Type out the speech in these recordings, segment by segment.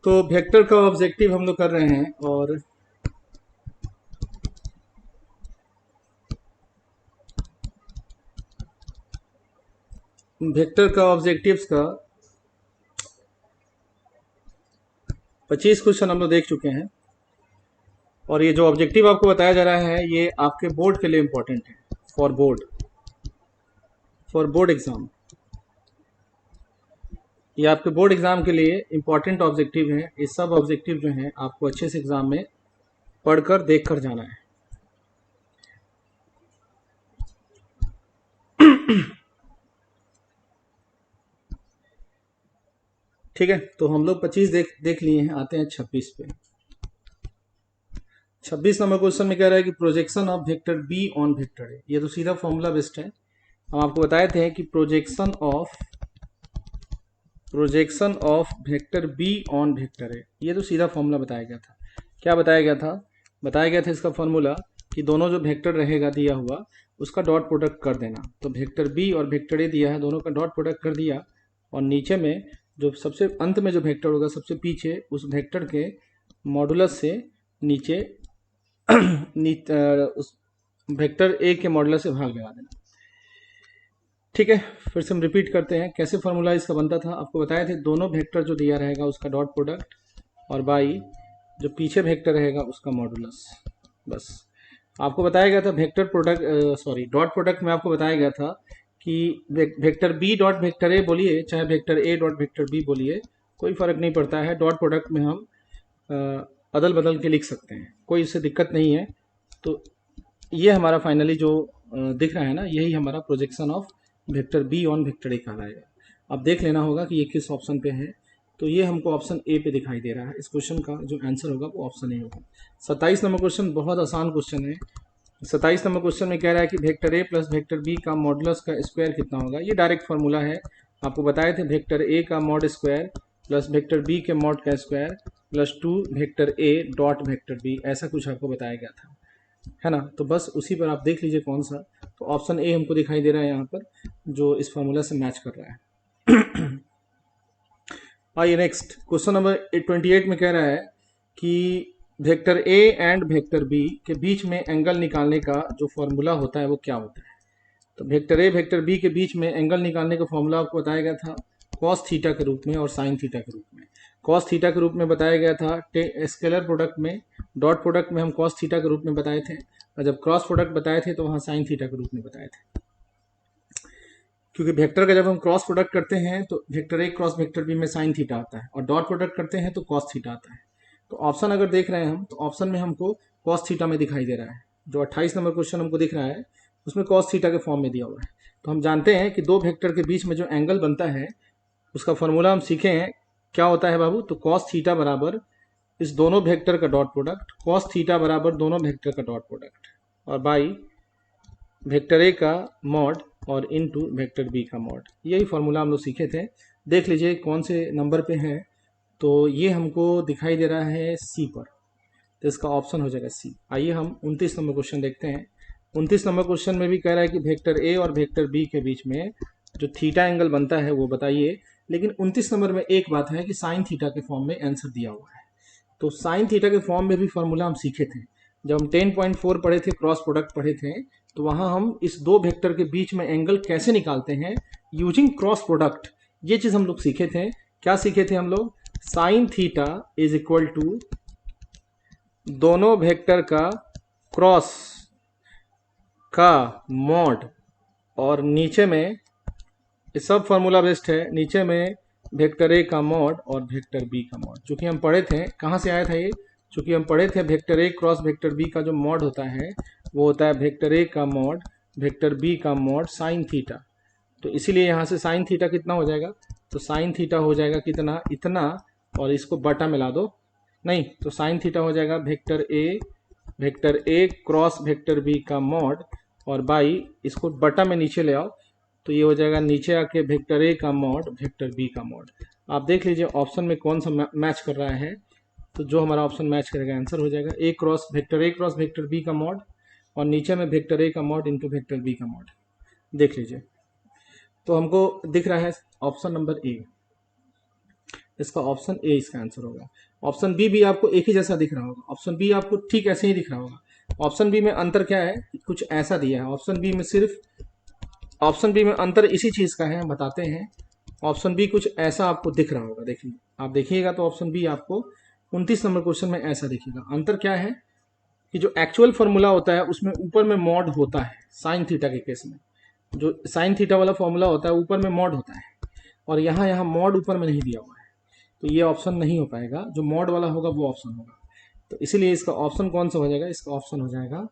तो वेक्टर का ऑब्जेक्टिव हम लोग कर रहे हैं, और वेक्टर का ऑब्जेक्टिव्स का 25 क्वेश्चन हम लोग देख चुके हैं। और ये जो ऑब्जेक्टिव आपको बताया जा रहा है ये आपके बोर्ड के लिए इम्पोर्टेंट है, फॉर बोर्ड एग्जाम। ये आपके बोर्ड एग्जाम के लिए इम्पोर्टेंट ऑब्जेक्टिव है। ये सब ऑब्जेक्टिव जो हैं आपको अच्छे से एग्जाम में पढ़कर देख कर जाना है। ठीक है, तो हम लोग 25 देख लिए हैं। आते हैं 26 पे। 26 नंबर क्वेश्चन में कह रहा है कि projection of vector be on vector A. ये तो सीधा फॉर्मूला बेस्ड है। हम आपको बताए थे कि projection of vector be on vector A, ये तो सीधा फॉर्मूला बताया गया था। क्या बताया गया था? बताया गया था इसका फॉर्मूला कि दोनों जो वेक्टर रहेगा दिया हुआ उसका डॉट प्रोडक्ट कर देना। तो वेक्टर बी और वेक्टर ए दिया है, दोनों का डॉट प्रोडक्ट कर दिया, और नीचे में जो सबसे अंत में जो वेक्टर होगा सबसे पीछे, उस वेक्टर के मॉडुलस से नीचे उस वेक्टर ए के मॉडुलस से भाग लगा देना। ठीक है, फिर से हम रिपीट करते हैं कैसे फॉर्मूला इसका बनता था। आपको बताए थे दोनों वेक्टर जो दिया रहेगा उसका डॉट प्रोडक्ट, और बाई जो पीछे वेक्टर रहेगा उसका मॉडुलस। बस आपको बताया गया था vector product, sorry dot product में आपको बताया गया था कि vector b dot vector a बोलिए चाहे vector a dot vector b बोलिए, कोई फर्क नहीं पड़ता है। डॉट प्रोडक्ट में हम अदल बदल के लिख सकते हैं, कोई इससे दिक्कत नहीं है। तो ये हमारा फाइनली जो दिख रहा है ना, यही हमारा projection of vector be on vector A कहलाएगा। अब देख लेना होगा कि ये किस ऑप्शन पे है। तो ये हमको ऑप्शन ए पे दिखाई दे रहा है। इस क्वेश्चन का जो आंसर होगा वो ऑप्शन ए होगा। 27 नंबर क्वेश्चन बहुत आसान क्वेश्चन है। 27 नंबर क्वेश्चन में कह रहा है कि vector a plus vector b का मॉडुलस का स्क्वायर कितना होगा। ये डायरेक्ट फॉर्मूला है। आपको बताए थे वेक्टर ए का mod square plus vector b के मॉड का square plus 2 vector a dot vector b, ऐसा कुछ आपको बताया गया था, है ना। तो बस उसी पर आप देख लीजिए कौन सा। तो ऑप्शन ए हमको दिखाई दे रहा है यहाँ पर, जो इस फॉर्मूला से मैच कर रहा है। आइए नेक्स्ट क्वेश्चन नंबर 28 में कह रहा है कि vector a and vector b के बीच में एंगल निकालने का जो फॉर्मूला होता है वो क्या होता है। तो वेक्टर ए वेक्टर बी के बीच में एंगल निकालने का फॉर्मूला आपको बताया गया था कॉस थीटा के रूप में और साइन थीटा के रूप में। कॉस थीटा के रूप में बताया गया था स्केलर प्रोडक्ट में, डॉट प्रोडक्ट में हम कॉस थीटा के रूप में बताए थे, और जब क्रॉस प्रोडक्ट बताए थे तो वहाँ साइन थीटा के रूप में बताए थे। क्योंकि वेक्टर का जब हम क्रॉस प्रोडक्ट करते हैं तो vector a cross vector b में साइन थीटा आता है, और डॉट प्रोडक्ट करते हैं तो कॉस थीटा आता है। तो ऑप्शन अगर देख रहे हैं हम, तो ऑप्शन में हमको कॉस थीटा में दिखाई दे रहा है। जो 28 नंबर क्वेश्चन हमको दिख रहा है उसमें कॉस थीटा के फॉर्म में दिया हुआ है। तो हम जानते हैं कि दो वेक्टर के बीच में जो एंगल बनता है उसका फॉर्मूला हम सीखे हैं। क्या होता है बाबू? तो कॉस थीटा बराबर इस दोनों वेक्टर का डॉट प्रोडक्ट, कॉस थीटा बराबर दोनों वेक्टर का डॉट प्रोडक्ट, और बाई वेक्टर ए का मॉड और इनटू वेक्टर बी का मॉड। यही फॉर्मूला हम लोग सीखे थे। देख लीजिए कौन से नंबर पे है। तो ये हमको दिखाई दे रहा है सी पर, तो इसका ऑप्शन हो जाएगा सी। आइए हम 29 नंबर क्वेश्चन देखते हैं। 29 नंबर क्वेश्चन में भी कह रहा है कि वेक्टर ए और वेक्टर बी के बीच में जो थीटा एंगल बनता है वो बताइए। लेकिन 29 नंबर में एक बात है कि साइन थीटा के फॉर्म में आंसर दिया हुआ है। तो साइन थीटा के फॉर्म में भी फॉर्मूला हम सीखे थे। जब हम 10.4 पढ़े थे, क्रॉस प्रोडक्ट पढ़े थे, तो वहां हम इस दो वेक्टर के बीच में एंगल कैसे निकालते हैं यूजिंग क्रॉस प्रोडक्ट, ये चीज हम लोग सीखे थे। क्या सीखे थे हम लोग? Sine theta is equal to दोनों वेक्टर का क्रॉस का मॉड, और नीचे में ये सब फॉर्मूला बेस्ड है, नीचे में वेक्टर ए का मॉड और वेक्टर बी का मॉड। चूंकि हम पढ़े थे, कहाँ से आया था ये? चूंकि हम पढ़े थे vector a cross vector b का जो मॉड होता है वो होता है वेक्टर ए का मॉड वेक्टर बी का मॉड साइन थीटा। तो इसीलिए यहाँ से साइन थीटा कितना हो जाएगा? तो साइन थीटा हो जाएगा कितना? इतना, और इसको बटा मिला दो। नहीं, तो साइन थीटा हो जाएगा vector a cross vector b का मॉड, और बाई इसको बटा में नीचे ले आओ, तो ये हो जाएगा नीचे आके वेक्टर ए का मॉड वेक्टर बी का मॉड। आप देख लीजिए ऑप्शन में कौन सा मैच कर रहा है। तो जो हमारा ऑप्शन मैच करेगा आंसर हो जाएगा ए क्रॉस वेक्टर बी का मॉड, और नीचे में वेक्टर ए का मॉड इनटू वेक्टर बी का मॉड। देख लीजिए, तो हमको दिख रहा है ऑप्शन नंबर ए। इसका ऑप्शन ए इसका आंसर होगा। ऑप्शन बी भी आपको एक ही जैसा दिख रहा होगा, ऑप्शन बी आपको ठीक ऐसे ही दिख रहा होगा। ऑप्शन बी में अंतर क्या है, कुछ ऐसा दिया है ऑप्शन बी में, सिर्फ ऑप्शन बी में अंतर इसी चीज़ का है, बताते हैं। ऑप्शन बी कुछ ऐसा आपको दिख रहा होगा, देखिए आप देखिएगा तो ऑप्शन बी आपको 29 नंबर क्वेश्चन में ऐसा दिखेगा। अंतर क्या है कि जो एक्चुअल फॉर्मूला होता है उसमें ऊपर में मॉड होता है, साइन थीटा के केस में जो साइन थीटा वाला फॉर्मूला होता है ऊपर में मॉड होता है, और यहाँ मॉड ऊपर में नहीं दिया हुआ है, तो ये ऑप्शन नहीं हो पाएगा। जो मॉड वाला होगा वो ऑप्शन होगा, तो इसीलिए इसका ऑप्शन कौन सा हो जाएगा, इसका ऑप्शन हो जाएगा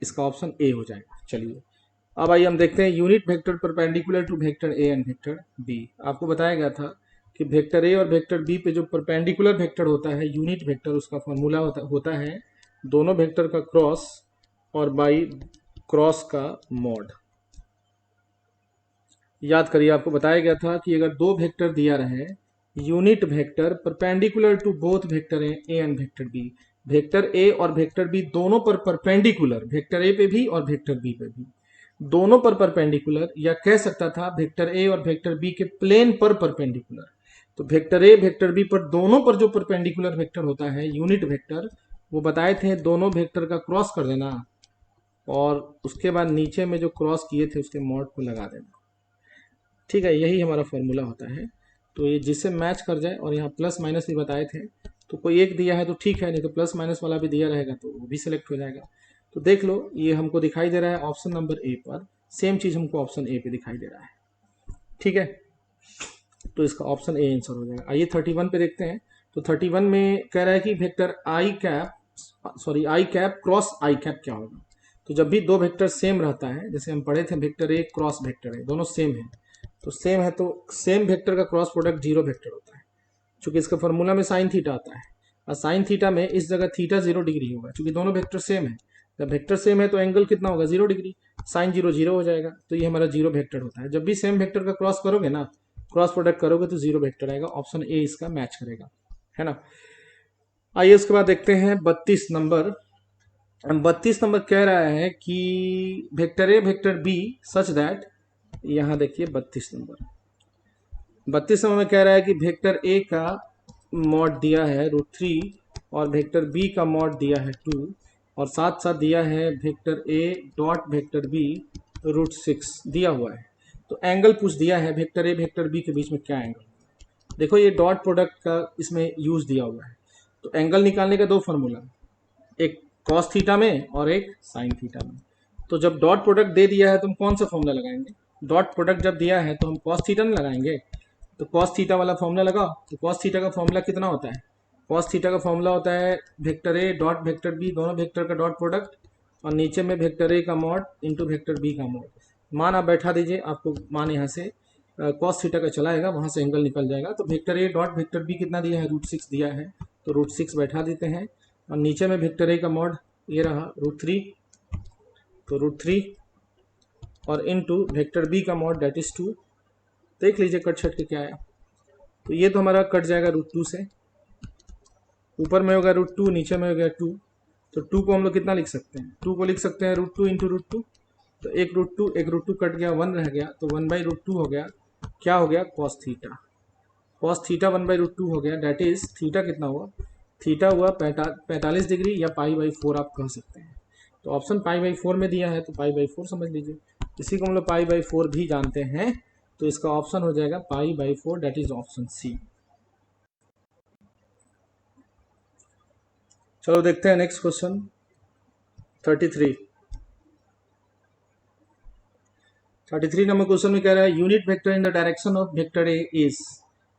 इसका ऑप्शन ए हो जाएगा। चलिए अब आइए हम देखते हैं unit vector perpendicular to vector a and vector b. आपको बताया गया था कि वेक्टर ए और वेक्टर बी पे जो परपेंडिकुलर वेक्टर होता है यूनिट वेक्टर, उसका फॉर्मूला होता है दोनों वेक्टर का क्रॉस और बाई क्रॉस का मॉड। याद करिए आपको बताया गया था कि अगर दो वेक्टर दिया रहे unit vector perpendicular to both vector a and vector b, vector a और वेक्टर बी दोनों पर परपेंडिकुलर, वेक्टर ए पे भी और वेक्टर बी पे भी दोनों पर परपेंडिकुलर, या कह सकता था वेक्टर ए और वेक्टर बी के प्लेन पर परपेंडिकुलर। तो वेक्टर ए वेक्टर बी पर दोनों पर जो परपेंडिकुलर वेक्टर होता है यूनिट वेक्टर, वो बताए थे दोनों वेक्टर का क्रॉस कर देना और उसके बाद नीचे में जो क्रॉस किए थे उसके मॉड को लगा देना। ठीक है, यही हमारा फॉर्मूला होता है। तो ये जिससे मैच कर जाए, और यहाँ प्लस माइनस भी बताए थे, तो कोई एक दिया है तो ठीक है, नहीं तो प्लस माइनस वाला भी दिया रहेगा तो वो भी सिलेक्ट हो जाएगा। तो देख लो ये हमको दिखाई दे रहा है ऑप्शन नंबर ए पर, सेम चीज़ हमको ऑप्शन ए पे दिखाई दे रहा है। ठीक है, तो इसका ऑप्शन ए आंसर हो जाएगा। आइए 31 पे देखते हैं। तो 31 में कह रहा है कि वेक्टर आई कैप क्रॉस आई कैप क्या होगा। तो जब भी दो वेक्टर सेम रहता है, जैसे हम पढ़े थे vector a cross vector A, दोनों सेम है, तो सेम है तो सेम वेक्टर का क्रॉस प्रोडक्ट जीरो वेक्टर होता है, चूंकि इसका फॉर्मूला में साइन थीटा आता है, और साइन थीटा में इस जगह थीटा 0 डिग्री होगा, चूंकि दोनों वेक्टर सेम है। जब वेक्टर सेम है तो एंगल कितना होगा, 0 डिग्री, साइन 0 0 हो जाएगा, तो ये हमारा जीरो वेक्टर होता है। जब भी सेम वेक्टर का क्रॉस करोगे ना, क्रॉस प्रोडक्ट करोगे तो जीरो वेक्टर आएगा, ऑप्शन ए इसका मैच करेगा, है ना। आइए उसके बाद देखते हैं 32 नंबर। 32 नंबर कह रहा है कि vector a vector b such that, यहाँ देखिए 32 नंबर में कह रहा है कि वेक्टर ए का मॉड दिया है √3 और वेक्टर बी का मॉड दिया है 2, और साथ साथ दिया है vector a dot vector b √6 दिया हुआ है। तो एंगल पूछ दिया है वेक्टर ए वेक्टर बी के बीच में क्या एंगल। देखो ये डॉट प्रोडक्ट का इसमें यूज दिया हुआ है, तो एंगल निकालने का दो फार्मूला, एक कॉस थीटा में और एक साइन थीटा में। तो जब डॉट प्रोडक्ट दे दिया है तो हम कौन सा फॉर्मूला लगाएंगे, डॉट प्रोडक्ट जब दिया है तो हम कॉस थीटा नहीं लगाएंगे, तो कॉस थीटा वाला फॉर्मूला लगाओ। तो कॉस थीटा का फॉर्मूला कितना होता है, कॉस थीटा का फॉर्मूला होता है vector a dot vector b, दोनों वेक्टर का डॉट प्रोडक्ट, और नीचे में वेक्टर ए का मॉड इंटू वेक्टर बी का मॉड। मान आप बैठा दीजिए, आपको मान यहाँ से कॉस थीटा का चलाएगा, वहाँ से एंगल निकल जाएगा। तो vector a dot vector b कितना दिया है, √6 दिया है, तो √6 बैठा देते हैं, और नीचे में वेक्टर ए का मॉड ये रहा √3, तो √3 और इनटू वेक्टर बी का मॉड दैट इज 2। देख लीजिए कट छट के क्या आया, तो ये तो हमारा कट जाएगा √2 से, ऊपर में होगा √2 नीचे में हो गया 2, तो 2 को हम लोग कितना लिख सकते हैं, 2 को लिख सकते हैं √2 इंटू √2, तो एक √2 कट गया, 1 रह गया, तो 1/√2 हो गया, क्या हो गया cos थीटा, 1/√2 हो गया, डैट इज थीटा कितना हुआ, थीटा हुआ 45 डिग्री या π/4 आप कह सकते हैं। तो ऑप्शन π/4 में दिया है तो π/4 समझ लीजिए, इसी को हम लोग π/4 भी जानते हैं, तो इसका ऑप्शन हो जाएगा π/4, डैट इज ऑप्शन सी। चलो देखते हैं नेक्स्ट क्वेश्चन 33 नंबर क्वेश्चन में कह रहा है unit vector in the direction of vector A is.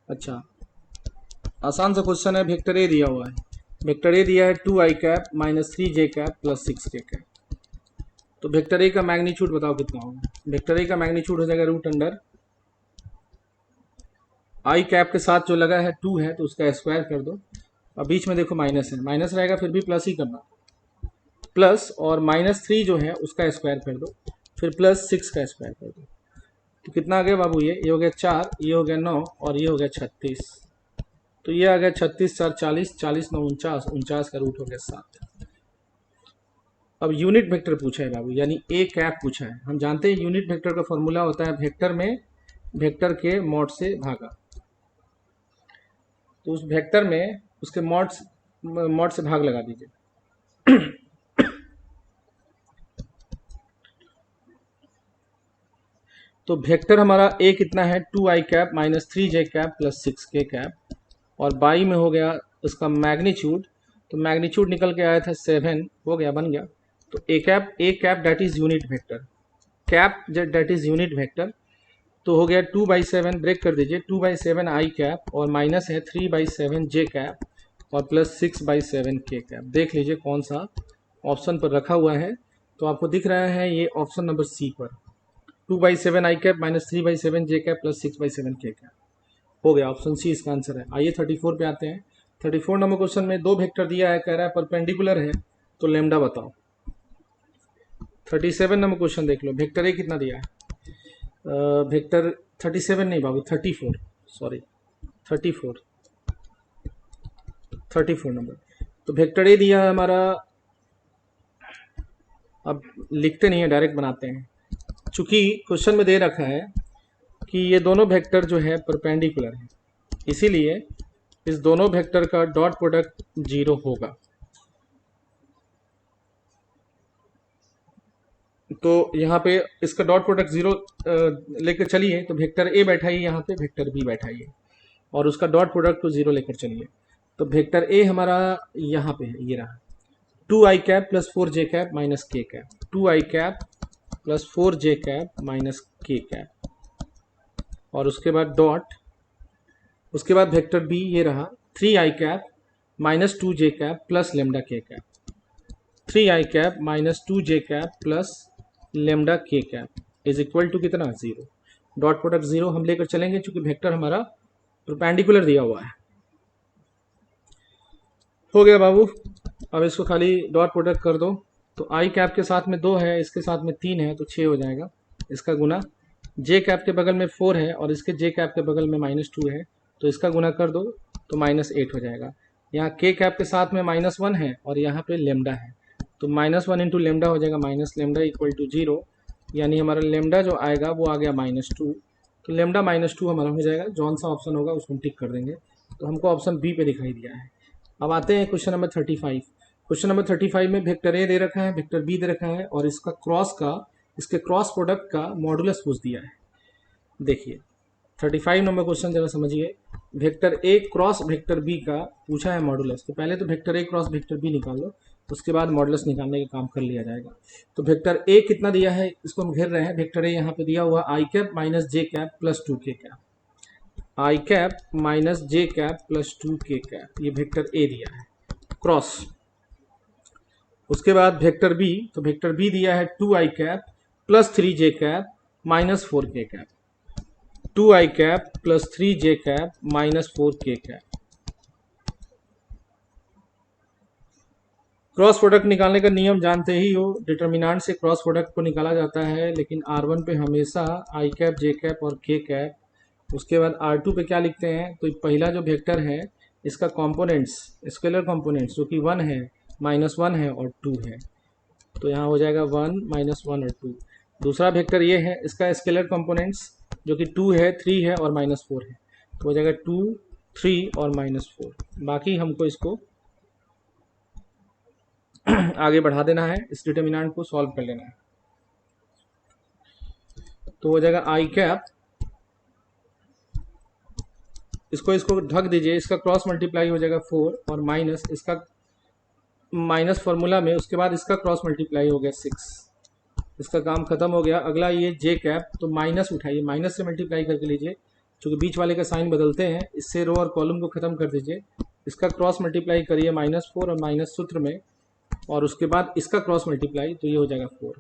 अच्छा आसान सा क्वेश्चन है, वेक्टर ए दिया हुआ है, वेक्टर ए दिया है 2i cap -3j cap + 6k cap. तो वेक्टर ए का मैग्नीट्यूड बताओ कितना होगा, वेक्टर ए का मैग्नीट्यूड हो जाएगा √i कैप के साथ जो लगा है 2 है तो उसका स्क्वायर कर दो, और बीच में देखो माइनस है, माइनस रहेगा फिर भी प्लस ही करना, प्लस और -3 जो है उसका स्क्वायर कर दो, फिर +6 का स्क्वायर कर दो, तो कितना आ गया बाबू, ये हो गया 4, ये हो गया 9 और ये हो गया 36, तो ये आ गया 36 4 40, 40 9 49, 49 का रूट हो गया 7। अब यूनिट वेक्टर पूछा है बाबू, यानी ए कैप पूछा है। हम जानते हैं यूनिट वेक्टर का फॉर्मूला होता है वेक्टर में वेक्टर के मॉड से भागा, तो उस वेक्टर में उसके मॉड से भाग लगा दीजिए। तो वेक्टर हमारा ए कितना है, 2i cap minus 3j cap plus 6k cap, और बाई में हो गया इसका मैग्नीट्यूड, तो मैग्नीट्यूड निकल के आया था 7, हो गया, बन गया। तो a cap that is unit vector, cap that is unit vector, तो हो गया 2/7, ब्रेक कर दीजिए, 2/7 आई कैप और माइनस है 3/7 जे कैप और प्लस 6/7 के कैप। देख लीजिए कौन सा ऑप्शन पर रखा हुआ है। तो आपको दिख रहा है ये ऑप्शन नंबर सी पर, 2/7 आई कैप माइनस 3/7 जे कैप प्लस 6/7 के कैप, हो गया, ऑप्शन सी इसका आंसर है। आइए 34 पे आते हैं। 34 नंबर क्वेश्चन में दो वेक्टर दिया है, कह रहा है परपेंडिकुलर है, तो लेमडा बताओ। 37 नंबर क्वेश्चन देख लो, वेक्टर ए कितना दिया है, वेक्टर 37 नहीं बाबू, 34, सॉरी 34 नंबर। तो वेक्टर ए दिया है हमारा, अब लिखते नहीं है, डायरेक्ट बनाते हैं। चूंकि क्वेश्चन में दे रखा है कि ये दोनों वेक्टर जो है परपेंडिकुलर है, इसीलिए इस दोनों वेक्टर का डॉट प्रोडक्ट 0 होगा। तो यहाँ पे इसका डॉट प्रोडक्ट 0 लेकर चलिए, तो वेक्टर ए बैठाइए यहाँ पे, वेक्टर बी बैठाइए और उसका डॉट प्रोडक्ट को 0 लेकर चलिए। तो वेक्टर ए हमारा यहाँ पे है, ये रहा, 2i cap plus 4j cap minus k cap, 2i cap plus 4j cap minus k cap, और उसके बाद डॉट, उसके बाद वेक्टर बी ये रहा, 3i cap minus 2j cap plus lambda k cap, 3i cap minus 2j cap plus lambda k cap is equal to कितना, 0। Dot product 0 हम लेकर चलेंगे क्योंकि वेक्टर हमारा परपेंडिकुलर दिया हुआ है। हो गया बाबू, अब इसको खाली डॉट प्रोडक्ट कर दो। तो आई कैप के साथ में 2 है, इसके साथ में 3 है, तो 6 हो जाएगा। इसका गुना जे कैप के बगल में 4 है और इसके जे कैप के बगल में -2 है, तो इसका गुना कर दो तो -8 हो जाएगा। यहाँ के कैप के साथ में -1 है और यहाँ पे लेमडा है, तो -1 इंटू लेमडा हो जाएगा माइनस लेमडा इक्वल टू 0, यानी हमारा लेमडा जो आएगा वो आ गया -2, तो लेमडा -2 हमारा हो जाएगा। जौन सा ऑप्शन होगा उसको हम टिक कर देंगे। तो हमको ऑप्शन बी पे दिखाई दिया है। अब आते हैं क्वेश्चन नंबर 35। क्वेश्चन नंबर 35 में वेक्टर ए दे रखा है, वेक्टर बी दे रखा है और इसका इसके क्रॉस प्रोडक्ट का मॉडुलस पूछ दिया है। देखिए 35 नंबर क्वेश्चन जरा समझिए, vector a cross vector b का पूछा है मॉडुलस। तो पहले तो vector a cross vector b निकाल लो, उसके बाद मॉडुलस निकालने का काम कर लिया जाएगा। तो वेक्टर ए कितना दिया है, इसको हम घेर रहे हैं। वेक्टर ए यहाँ पे दिया हुआ आई cap minus j cap plus 2k cap, आई cap minus j cap plus 2k cap, ये वेक्टर ए दिया है क्रॉस। उसके बाद वेक्टर बी, तो वेक्टर बी दिया है 2i cap plus 3j cap minus 4k cap, 2i cap plus 3j cap minus 4k cap. Cross product निकालने का नियम जानते ही हो, डिटर्मिनेंट से क्रॉस प्रोडक्ट को निकाला जाता है, लेकिन R1 पे हमेशा आई कैप जे कैप और के कैप। उसके बाद R2 पे क्या लिखते हैं, तो पहला जो वेक्टर है इसका कंपोनेंट्स, स्केलर कंपोनेंट्स जो कि 1 है, -1 है और 2 है, तो यहाँ हो जाएगा 1 -1 और 2। दूसरा वेक्टर ये है, इसका स्केलर कंपोनेंट्स जो कि 2 है, 3 है और -4 है, तो हो जाएगा 2 3 और -4। बाकी हमको इसको आगे बढ़ा देना है, इस डिटर्मिनेंट को सॉल्व कर लेना है। तो हो जाएगा आई कैप, इसको ढक दीजिए, इसका क्रॉस मल्टीप्लाई हो जाएगा 4 और माइनस इसका माइनस फॉर्मूला में, उसके बाद इसका क्रॉस मल्टीप्लाई हो गया 6, इसका काम खत्म हो गया। अगला ये जे कैप, तो माइनस उठाइए, माइनस से मल्टीप्लाई करके लीजिए, क्योंकि बीच वाले का साइन बदलते हैं, इससे रो और कॉलम को खत्म कर दीजिए। इसका क्रॉस मल्टीप्लाई करिए -4 और माइनस सूत्र में, और उसके बाद इसका क्रॉस मल्टीप्लाई, तो ये हो जाएगा 4।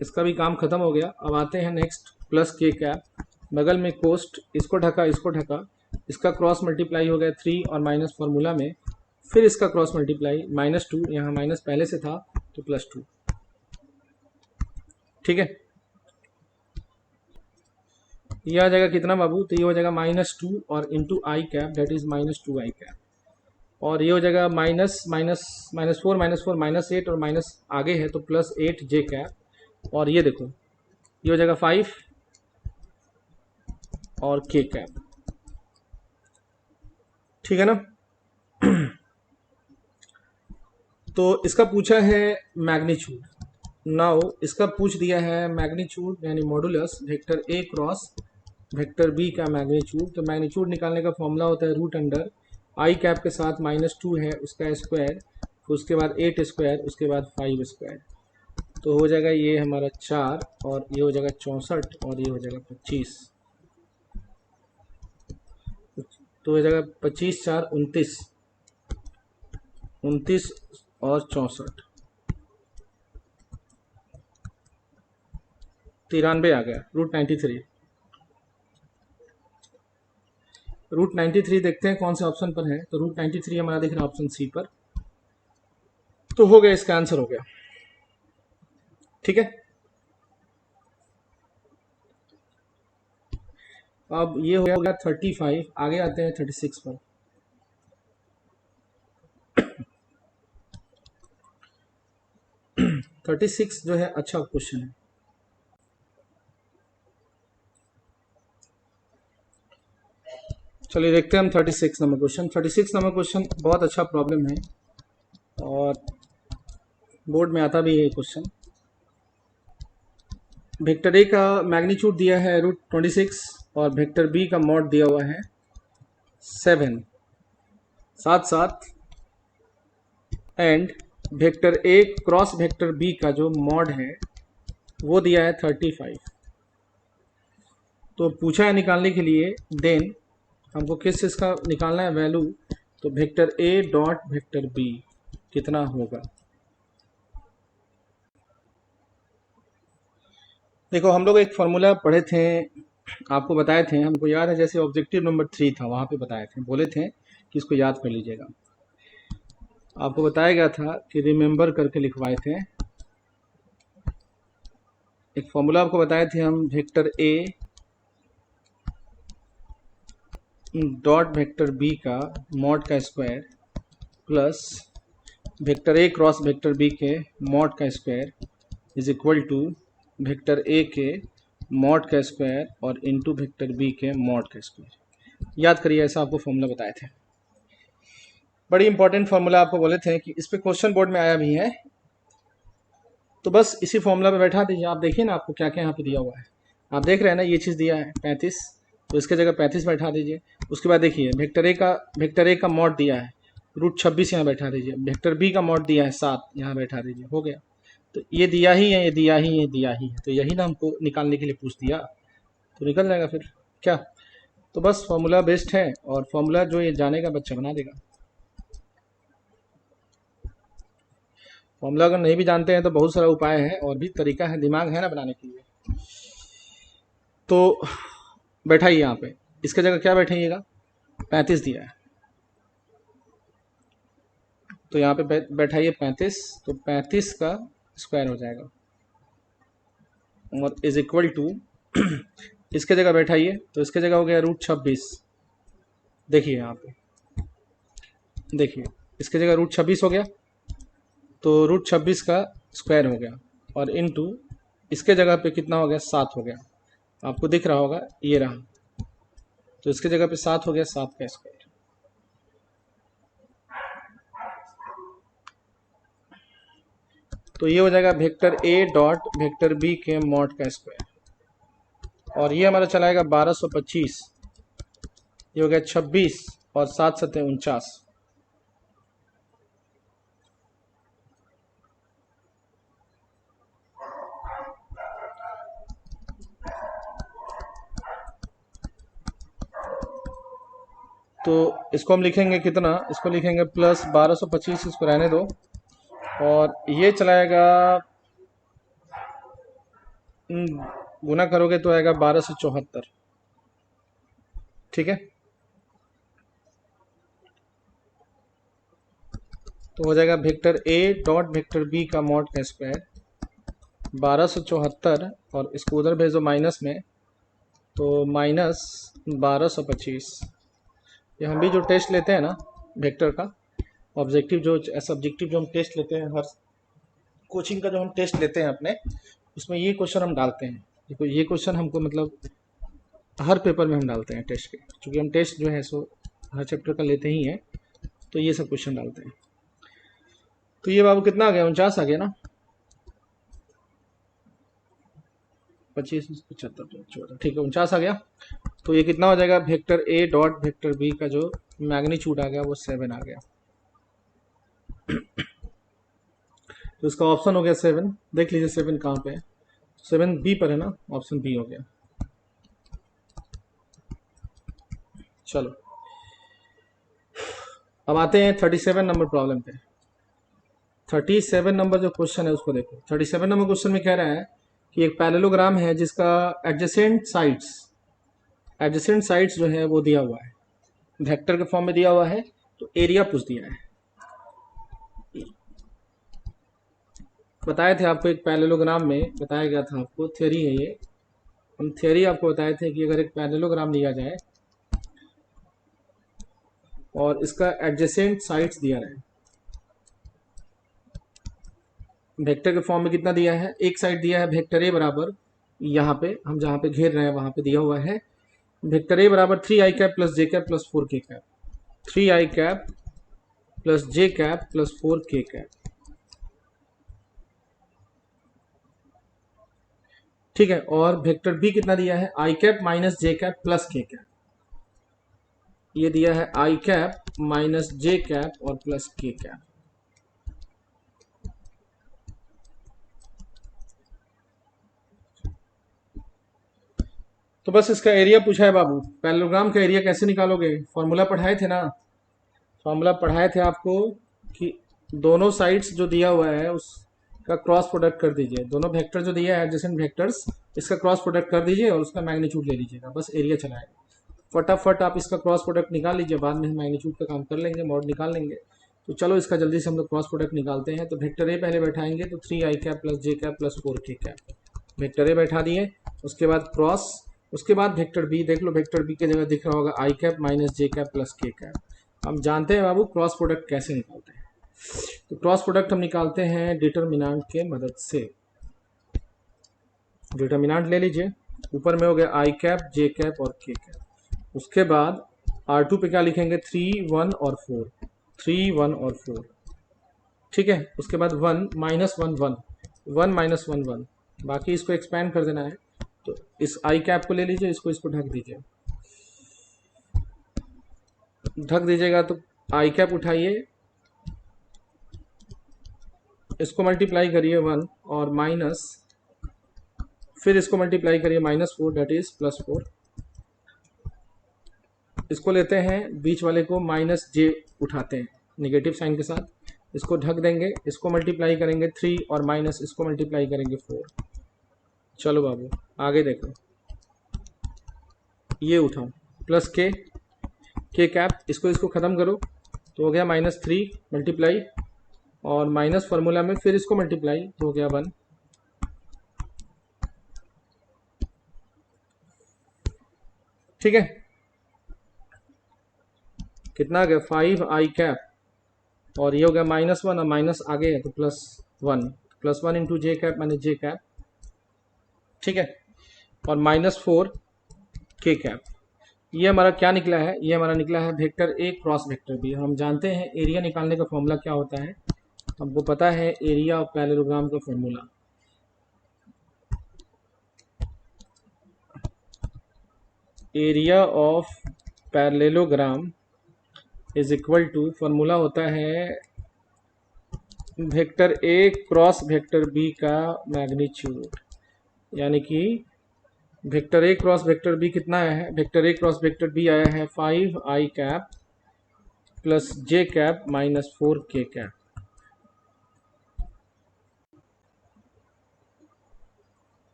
इसका भी काम खत्म हो गया। अब आते हैं नेक्स्ट, प्लस के कैप, बगल में कोस्ट, इसको ढका, इसका क्रॉस मल्टीप्लाई हो गया 3 और माइनस फॉर्मूला में, फिर इसका क्रॉस मल्टीप्लाई -2, यहाँ माइनस पहले से था तो +2, ठीक है। ये आ जाएगा कितना बाबू, तो ये हो जाएगा -2 और into i cap that is -2i cap, और ये हो जाएगा -4 -8 और माइनस आगे है तो +8 जे कैप, और ये देखो ये हो जाएगा 5 और के कैप। ठीक है ना। तो इसका पूछा है मैग्नीट्यूड। नाउ इसका पूछ दिया है मैग्नीट्यूड यानी modulus vector a cross vector b का मैग्नीट्यूड। तो मैग्नीट्यूड निकालने का फॉर्मूला होता है रूट अंडर आई कैप के साथ -2 है उसका स्क्वायर, उसके बाद 8 स्क्वायर, उसके बाद 5 स्क्वायर। तो हो जाएगा ये हमारा 4 और ये हो जाएगा 64 और ये हो जाएगा 25। तो हो जाएगा 25 4 29, 29 और 64, 93 आ गया। रूट 93 देखते हैं कौन से ऑप्शन पर है। तो रूट 93 हमारा दिख रहा है ऑप्शन सी पर। तो हो गया, इसका आंसर हो गया। ठीक है, अब ये हो गया 35। आगे आते हैं 36 पर। थर्टी सिक्स जो है अच्छा क्वेश्चन है। चलिए देखते हैं हम 36 नंबर क्वेश्चन। 36 नंबर क्वेश्चन बहुत अच्छा प्रॉब्लम है और बोर्ड में आता भी है क्वेश्चन। वेक्टर ए का मैग्नीट्यूड दिया है √26 और वेक्टर बी का मॉड दिया हुआ है 7 7 and vector a cross vector b का जो मॉड है वो दिया है 35। तो पूछा है निकालने के लिए, देन हमको किस चीज़ का निकालना है वैल्यू। तो vector a dot vector b कितना होगा। देखो हम लोग एक फॉर्मूला पढ़े थे, आपको बताए थे, हमको याद है, जैसे ऑब्जेक्टिव नंबर 3 था वहाँ पे बताए थे, बोले थे कि इसको याद कर लीजिएगा। आपको बताया गया था कि रिमेंबर करके लिखवाए थे। एक फॉर्मूला आपको बताए थे हम, vector a dot vector b का मॉड का square plus vector a cross vector b के मॉड का square is equal to vector a के मॉड का स्क्वायर और इनटू वेक्टर बी के मॉड का स्क्वायर। याद करिए, ऐसा आपको फॉर्मूला बताए थे। बड़ी इंपॉर्टेंट फॉर्मूला आपको बोले थे कि इस पे क्वेश्चन बोर्ड में आया भी है। तो बस इसी फॉर्मूला पे बैठा दीजिए। आप देखिए ना आपको क्या क्या यहाँ पे दिया हुआ है, आप देख रहे हैं ना, ये चीज़ दिया है 35, तो इसके जगह 35 बैठा दीजिए। उसके बाद देखिए वेक्टर ए का मॉड दिया है √26, यहाँ बैठा दीजिए। वेक्टर बी का मॉड दिया है 7, यहाँ बैठा दीजिए। हो गया। तो ये दिया ही है, ये दिया ही है, ये दिया ही है, तो यही ना हमको निकालने के लिए पूछ दिया, तो निकल जाएगा फिर क्या। तो बस फॉर्मूला बेस्ड है और फॉर्मूला जो ये जानेगा बच्चा बना देगा। फॉर्मूला अगर नहीं भी जानते हैं तो बहुत सारा उपाय है और भी तरीका है, दिमाग है ना बनाने के लिए। तो बैठाइए यहाँ पे, इसके जगह क्या बैठाइएगा, 35 दिया है तो यहाँ पे बैठाइए 35। तो 35 का स्क्वायर हो जाएगा और इज इक्वल टू इसके जगह बैठाइए, तो इसके जगह हो गया √26। देखिए यहाँ पे, देखिए इसके जगह √26 हो गया, तो √26 का स्क्वायर हो गया और इनटू इसके जगह पे कितना हो गया, 7 हो गया। आपको दिख रहा होगा, ये रहा, तो इसके जगह पे 7 हो गया, 7 का स्क्वायर। तो ये हो जाएगा vector a dot vector b के मॉड का स्क्वायर और ये हमारा चलाएगा 1225। ये हो गया 26 और 7 7 49। तो इसको हम लिखेंगे कितना, इसको लिखेंगे प्लस 1225, इसको रहने दो, और ये चलाएगा गुना करोगे तो आएगा 1274। ठीक है, तो हो जाएगा vector a dot vector b का मॉड का स्क्वायर 1274 और इसको उधर भेजो माइनस में, तो -1225। ये हम भी जो टेस्ट लेते हैं ना वेक्टर का, ऑब्जेक्टिव जो सब्जेक्टिव जो हम टेस्ट लेते हैं, हर कोचिंग का जो हम टेस्ट लेते हैं अपने, उसमें ये क्वेश्चन हम डालते हैं। देखो ये क्वेश्चन हमको मतलब हर पेपर में हम डालते हैं टेस्ट के, क्योंकि हम टेस्ट जो है सो हर चैप्टर का लेते ही हैं, तो ये सब क्वेश्चन डालते हैं। तो ये बाबू कितना आ गया, 49 आ गया ना, 25 75 14, ठीक है 49 आ गया। तो ये कितना हो जाएगा, vector a dot vector b का जो मैग्नीट्यूड आ गया वो 7 आ गया। तो इसका ऑप्शन हो गया 7, देख लीजिए 7 कहाँ पे है, 7 बी पर है ना, ऑप्शन बी हो गया। चलो अब आते हैं 37 नंबर प्रॉब्लम पे। 37 नंबर जो क्वेश्चन है उसको देखो। 37 नंबर क्वेश्चन में कह रहा है कि एक पैरेललोग्राम है जिसका एडजेसेंट साइड्स जो है वो दिया हुआ है, वेक्टर के फॉर्म में दिया हुआ है, तो एरिया पूछ दिया है। बताए थे आपको एक पैरेललोग्राम में, बताया गया था आपको, थ्योरी है ये, हम थ्योरी आपको बताए थे कि अगर एक पैरेललोग्राम दिया जाए और इसका एडजेसेंट साइड्स दिया रहे, वेक्टर के फॉर्म में कितना दिया है, एक साइड दिया है वेक्टर ए बराबर, यहाँ पे हम जहाँ पे घेर रहे हैं वहां पे दिया हुआ है वेक्टर ए बराबर 3i cap plus j cap plus 4k cap, 3i cap plus j cap plus 4k cap, ठीक है। और वेक्टर बी कितना दिया है, i cap minus j cap plus k cap, ये दिया है i cap minus j cap और प्लस के कैप। तो बस इसका एरिया पूछा है बाबू। पैरेललोग्राम का एरिया कैसे निकालोगे, फॉर्मूला पढ़ाए थे ना, फॉर्मूला पढ़ाए थे आपको कि दोनों साइड्स जो दिया हुआ है उसका क्रॉस प्रोडक्ट कर दीजिए, दोनों वेक्टर जो दिया है एडजेसेंट वेक्टर्स, इसका क्रॉस प्रोडक्ट कर दीजिए और उसका मैग्नीट्यूड ले लीजिएगा, बस एरिया चलाएगा। फटाफट आप इसका क्रॉस प्रोडक्ट निकाल लीजिए, बाद में हम मैग्नीट्यूड का काम कर लेंगे, मॉड निकाल लेंगे। तो चलो इसका जल्दी से हम लोग क्रॉस प्रोडक्ट निकालते हैं। तो वेक्टर ए पहले बैठाएंगे, तो 3i cap plus j cap plus 4k cap, vector A बैठा दिए, उसके बाद क्रॉस, उसके बाद वेक्टर बी, देख लो वेक्टर बी की जगह दिख रहा होगा आई cap minus j cap plus k cap. हम जानते हैं बाबू क्रॉस प्रोडक्ट कैसे निकालते हैं। तो क्रॉस प्रोडक्ट हम निकालते हैं डिटर्मिनेंट के मदद से। डिटर्मिनेंट ले लीजिए, ऊपर में हो गया आई कैप जे कैप और के कैप, उसके बाद R2 पे क्या लिखेंगे, 3 1 और 4, 3 1 और 4, ठीक है। उसके बाद 1 माइनस 1 1, 1 माइनस 1 1, बाकी इसको एक्सपैंड कर देना है। तो इस आई कैप को ले लीजिए, इसको ढक दीजिए, ढक दीजिएगा। तो आई कैप उठाइए, इसको मल्टीप्लाई करिए 1 और माइनस, फिर इसको मल्टीप्लाई करिए -4 डेट इज +4, इसको लेते हैं बीच वाले को माइनस जे उठाते हैं निगेटिव साइन के साथ, इसको ढक देंगे, इसको मल्टीप्लाई करेंगे 3 और माइनस इसको मल्टीप्लाई करेंगे 4। चलो बाबू आगे देखो, ये उठाओ प्लस के कैप, इसको ख़त्म करो, तो हो गया -3 मल्टीप्लाई और माइनस फार्मूला में फिर इसको मल्टीप्लाई, तो हो गया 1, ठीक है। कितना आ गया, 5i कैप और ये हो गया -1 और माइनस आगे है तो +1, +1 इंटू जे कैप माइनस जे कैप, ठीक है। और -4 के कैप, ये हमारा क्या निकला है, ये हमारा निकला है vector a cross vector b. हम जानते हैं एरिया निकालने का फॉर्मूला क्या होता है, हमको पता है एरिया ऑफ पैरेललोग्राम का फॉर्मूला, area of parallelogram is equal to, formula होता है vector a cross vector b का मैग्नीट्यूड, यानी कि vector a cross vector b कितना आया है, vector a cross vector b आया है 5i cap plus j cap minus 4k cap.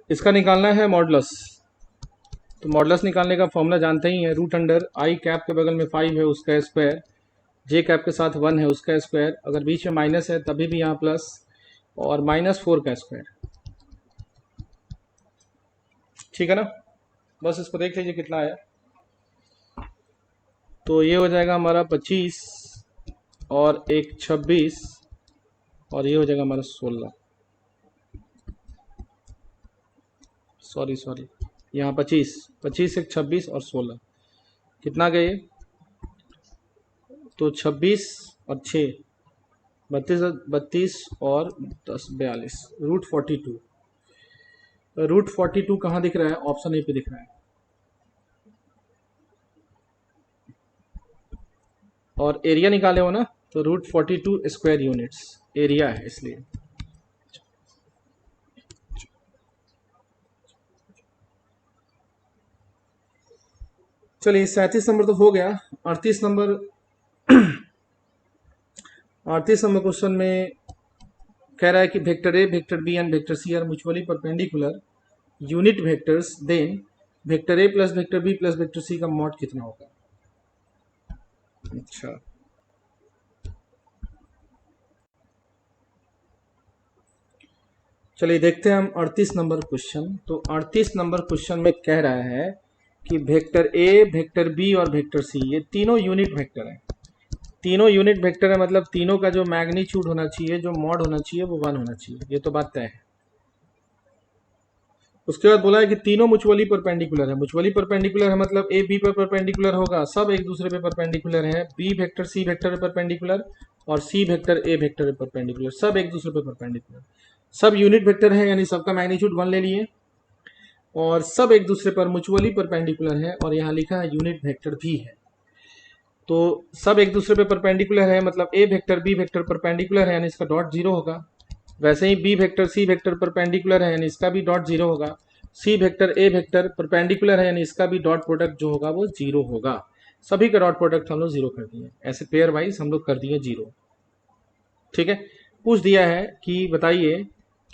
इसका निकालना है मॉडुलस, तो मॉडुलस निकालने का फॉर्मूला जानते ही है, रूट अंडर आई कैप के बगल में 5 है उसका स्क्वायर, जे कैप के साथ 1 है उसका स्क्वायर, अगर बीच में माइनस है तभी भी यहाँ प्लस, और -4 का स्क्वायर, ठीक है ना। बस इसको देख लीजिए कितना आया, तो ये हो जाएगा हमारा 25 और एक 26 और ये हो जाएगा हमारा 16, सॉरी यहाँ 25 एक 26 और 16 कितना गए? तो 26 और 6 32, 32 और 10 42, √42। √42 कहाँ दिख रहा है? ऑप्शन ए पे दिख रहा है। और एरिया निकाले हो ना, तो √42 स्क्वायर यूनिट्स एरिया है इसलिए। चलिए 37 नंबर तो हो गया। 38 नंबर 38 नंबर क्वेश्चन में कह रहा है कि vector a, vector b and vector c are mutually perpendicular unit vectors, then vector a plus vector b plus vector c का मॉड कितना होगा? अच्छा, चलिए देखते हैं हम 38 नंबर क्वेश्चन। तो 38 नंबर क्वेश्चन में कह रहा है कि वेक्टर ए, वेक्टर बी और वेक्टर सी ये तीनों यूनिट वेक्टर हैं। तीनों यूनिट वेक्टर है मतलब तीनों का जो मैग्नीट्यूड होना चाहिए, जो मॉड होना चाहिए वो 1 होना चाहिए, ये तो बात तय है। उसके बाद बोला है कि तीनों म्यूचुअली परपेंडिकुलर है। म्यूचुअली परपेंडिकुलर है मतलब ए बी पर परपेंडिकुलर होगा, सब एक दूसरे पे परपेंडिकुलर है। बी वेक्टर सी वेक्टर पे परपेंडिकुलर और सी वेक्टर ए वेक्टर पे परपेंडिकुलर, सब एक दूसरे पे परपेंडिकुलर। सब यूनिट वेक्टर है यानी सबका मैग्नीट्यूड 1 ले लिए, और सब एक दूसरे पर म्यूचुअली परपेंडिकुलर है, और यहाँ लिखा है यूनिट वेक्टर भी है। तो सब एक दूसरे पे परपेंडिकुलर है मतलब a vector b vector perpendicular है यानी इसका डॉट 0 होगा। वैसे ही b vector c vector perpendicular है यानी इसका भी डॉट 0 होगा। C vector a vector perpendicular है यानी इसका भी डॉट प्रोडक्ट जो होगा वो 0 होगा। सभी का डॉट प्रोडक्ट हम लोग 0 कर दिए, ऐसे पेयर वाइज हम लोग कर दिए 0। ठीक है, पूछ दिया है कि बताइए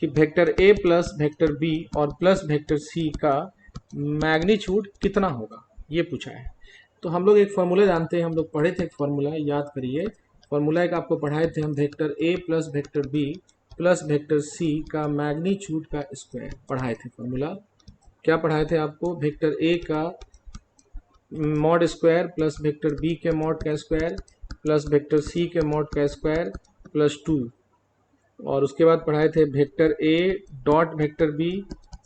कि vector a plus vector b और प्लस वेक्टर सी का मैग्नीट्यूड कितना होगा, ये पूछा है। तो हम लोग एक फॉर्मूला जानते हैं, हम लोग पढ़े थे एक फॉर्मूला, याद करिए। फॉर्मूला एक आपको पढ़ाए थे हम, vector a plus vector b plus vector c का मैग्नीट्यूड का स्क्वायर पढ़ाए थे। फॉर्मूला क्या पढ़ाए थे आपको? वेक्टर ए का mod square plus vector b के मॉड का स्क्वायर प्लस वेक्टर सी के मॉड का स्क्वायर प्लस 2, और उसके बाद पढ़ाए थे vector a dot vector b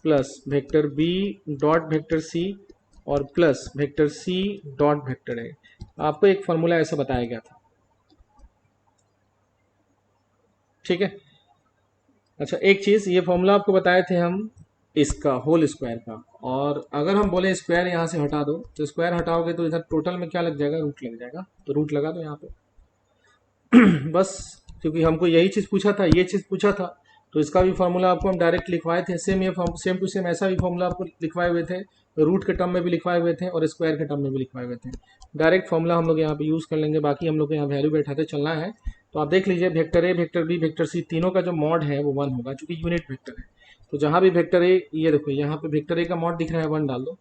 plus vector b dot vector c और plus vector c dot vector a. आपको एक फॉर्मूला ऐसा बताया गया था। ठीक है, अच्छा एक चीज़, ये फॉर्मूला आपको बताए थे हम इसका होल स्क्वायर का, और अगर हम बोले स्क्वायर यहाँ से हटा दो तो स्क्वायर हटाओगे तो इधर टोटल में क्या लग जाएगा? रूट लग जाएगा। तो रूट लगा दो यहाँ पे बस, क्योंकि हमको यही चीज़ पूछा था, ये चीज़ पूछा था, तो इसका भी फॉर्मूला आपको हम डायरेक्ट लिखवाए थे। सेम टू सेम ऐसा भी फॉर्मूला आपको लिखवाए हुए थे, रूट के टर्म में भी लिखवाए हुए थे और स्क्वायर के टर्म में भी लिखवाए हुए थे। डायरेक्ट फॉर्मूला हम लोग यहाँ पे यूज़ कर लेंगे, बाकी हम लोग को यहाँ वैल्यू बैठाते चलना है। तो आप देख लीजिए vector a vector b vector c तीनों का जो मॉड है वो 1 होगा, चूंकि यूनिट वेक्टर है। तो जहाँ भी वेक्टर ए, ये देखो यहाँ पे वेक्टर ए का मॉड दिख रहा है 1 डाल दो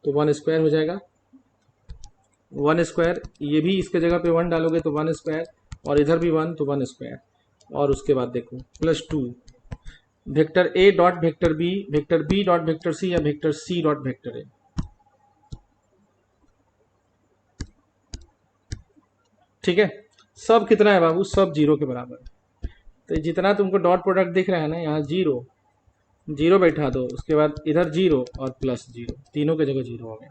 तो 1 स्क्वायर हो जाएगा। 1 स्क्वायर, ये भी इसके जगह पे 1 डालोगे तो 1 स्क्वायर, और इधर भी 1 तो 1 स्क्वायर, और उसके बाद देखो plus 2 vector a dot vector b dot vector c या vector c dot vector a. ठीक है, सब कितना है बाबू? सब 0 के बराबर है। तो जितना तुमको डॉट प्रोडक्ट दिख रहा है ना, यहाँ 0 0 बैठा दो, उसके बाद इधर 0 और प्लस 0, तीनों के जगह 0 हो गया।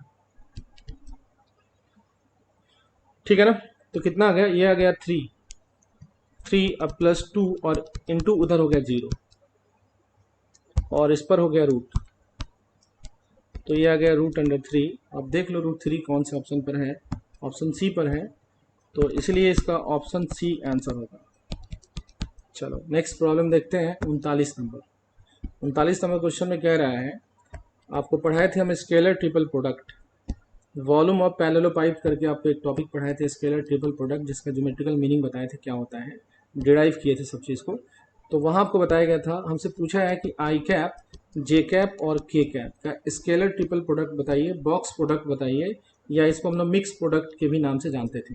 ठीक है ना, तो कितना आ गया? ये आ गया 3 अब प्लस 2 और इंटू उधर हो गया 0 और इस पर हो गया रूट, तो ये आ गया √3। अब देख लो √3 कौन से ऑप्शन पर है? ऑप्शन सी पर है, तो इसलिए इसका ऑप्शन सी आंसर होगा। चलो नेक्स्ट प्रॉब्लम देखते हैं। 39 नंबर क्वेश्चन में कह रहा है, आपको पढ़ाए थे हम scalar triple product, volume of parallelepiped करके आपको एक टॉपिक पढ़ाए थे, स्केलर ट्रिपल प्रोडक्ट, जिसका ज्योमेट्रिकल मीनिंग बताए थे क्या होता है, डिराइव किए थे सब चीज़ को। तो वहाँ आपको बताया गया था, हमसे पूछा है कि आई कैप जे कैप और के कैप का स्केलर ट्रिपल प्रोडक्ट बताइए, बॉक्स प्रोडक्ट बताइए, या इसको हम लोग मिक्स प्रोडक्ट के भी नाम से जानते थे।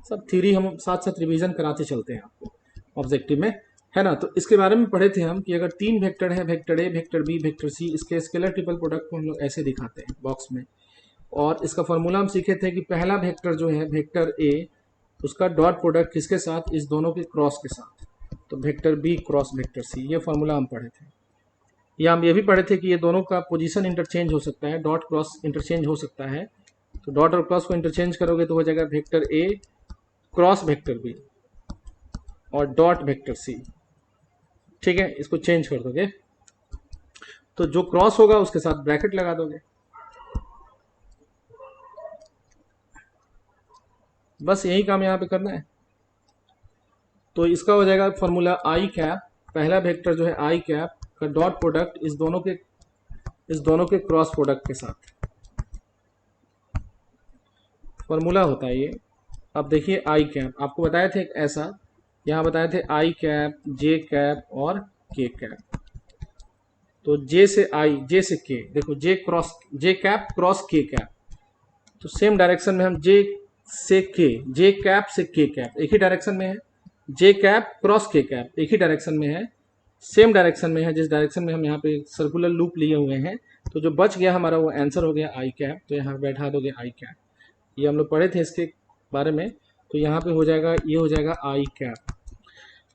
सब थ्योरी हम साथ साथ रिवीजन कराते चलते हैं आपको ऑब्जेक्टिव में, है ना। तो इसके बारे में पढ़े थे हम कि अगर 3 वेक्टर है, vector a vector b vector c, इसके स्केलर ट्रिपल प्रोडक्ट को हम लोग ऐसे दिखाते हैं बॉक्स में। और इसका फॉर्मूला हम सीखे थे कि पहला वेक्टर जो है वेक्टर ए, उसका डॉट प्रोडक्ट किसके साथ? इस दोनों के क्रॉस के साथ, तो vector b cross vector c, ये फॉर्मूला हम पढ़े थे। या हम ये भी पढ़े थे कि ये दोनों का पोजीशन इंटरचेंज हो सकता है, डॉट क्रॉस इंटरचेंज हो सकता है, तो डॉट और क्रॉस को इंटरचेंज करोगे तो हो जाएगा vector a cross vector b और डॉट वेक्टर सी। ठीक है, इसको चेंज कर दोगे तो जो क्रॉस होगा उसके साथ ब्रैकेट लगा दोगे। बस यही काम यहाँ पे करना है। तो इसका हो जाएगा फॉर्मूला आई कैप, पहला वेक्टर जो है आई कैप का डॉट प्रोडक्ट इस दोनों के क्रॉस प्रोडक्ट के साथ फॉर्मूला होता है ये। अब देखिए आई कैप आपको बताए थे ऐसा, यहाँ बताए थे आई कैप, जे कैप और के कैप। तो जे से आई, जे से के, देखो जे कैप क्रॉस के कैप, तो सेम डायरेक्शन में हम जे से के, जे कैप से के कैप एक ही डायरेक्शन में है, जे कैप क्रॉस के कैप एक ही डायरेक्शन में है, सेम डायरेक्शन में है जिस डायरेक्शन में हम यहाँ पे सर्कुलर लूप लिए हुए हैं। तो जो बच गया हमारा वो आंसर हो गया आई कैप, तो यहाँ बैठा दोगे आई कैप। ये हम लोग पढ़े थे इसके बारे में, तो यहाँ पे हो जाएगा, ये हो जाएगा आई कैप।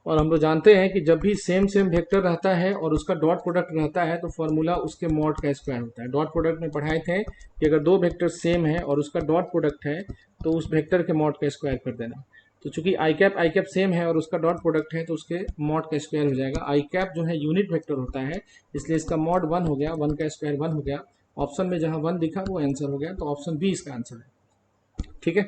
और हम लोग जानते हैं कि जब भी सेम वेक्टर रहता है और उसका डॉट प्रोडक्ट रहता है तो फॉर्मूला उसके मॉड का स्क्वायर होता है। डॉट प्रोडक्ट में पढ़ाए थे कि अगर दो वेक्टर सेम है और उसका डॉट प्रोडक्ट है तो उस वेक्टर के मॉड का स्क्वायर कर देना। तो चूंकि आई कैप सेम है और उसका डॉट प्रोडक्ट है तो उसके मॉड का स्क्वायर हो जाएगा। आई कैप जो है यूनिट वेक्टर होता है, इसलिए इसका मॉड 1 हो गया, 1 का स्क्वायर 1 हो गया। ऑप्शन में जहाँ 1 दिखा वो आंसर हो गया, तो ऑप्शन बी इसका आंसर है। ठीक है,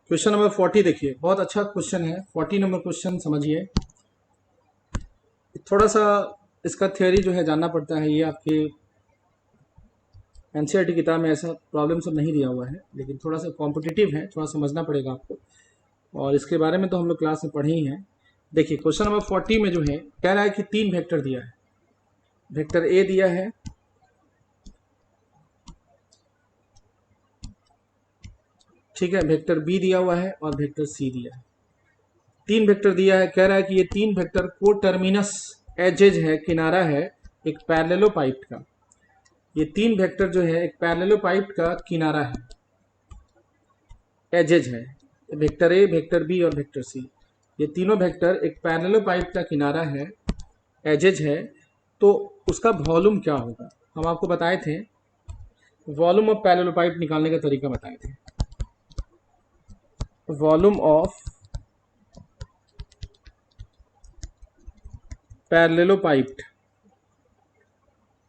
क्वेश्चन नंबर 40 देखिए, बहुत अच्छा क्वेश्चन है। 40 नंबर क्वेश्चन समझिए। थोड़ा सा इसका थियोरी जो है जानना पड़ता है। ये आपके एनसीईआरटी किताब में ऐसा प्रॉब्लम सब नहीं दिया हुआ है, लेकिन थोड़ा सा कॉम्पिटिटिव है, थोड़ा समझना पड़ेगा आपको। और इसके बारे में तो हम लोग क्लास में पढ़े ही हैं। देखिए क्वेश्चन नंबर 40 में जो है कह रहा है कि 3 वेक्टर दिया है। वेक्टर ए दिया है, ठीक है, वेक्टर बी दिया हुआ है और वेक्टर सी दिया है। 3 वेक्टर दिया है, कह रहा है कि ये 3 वेक्टर को टर्मिनस एजेज है, किनारा है एक पैरेललोपाइड का। ये 3 वेक्टर जो है एक पैरेललोपाइड का किनारा है, एजेज है। वेक्टर ए, वेक्टर बी और वेक्टर सी, ये तीनों वेक्टर एक पैरेललोपाइड का किनारा है, एजेज है। तो उसका वॉल्यूम क्या होगा हम आपको बताए थे। वॉल्यूम ऑफ पैरेललोपाइड निकालने का तरीका बताए थे। वॉल्यूम ऑफ पैरेललोपाइड,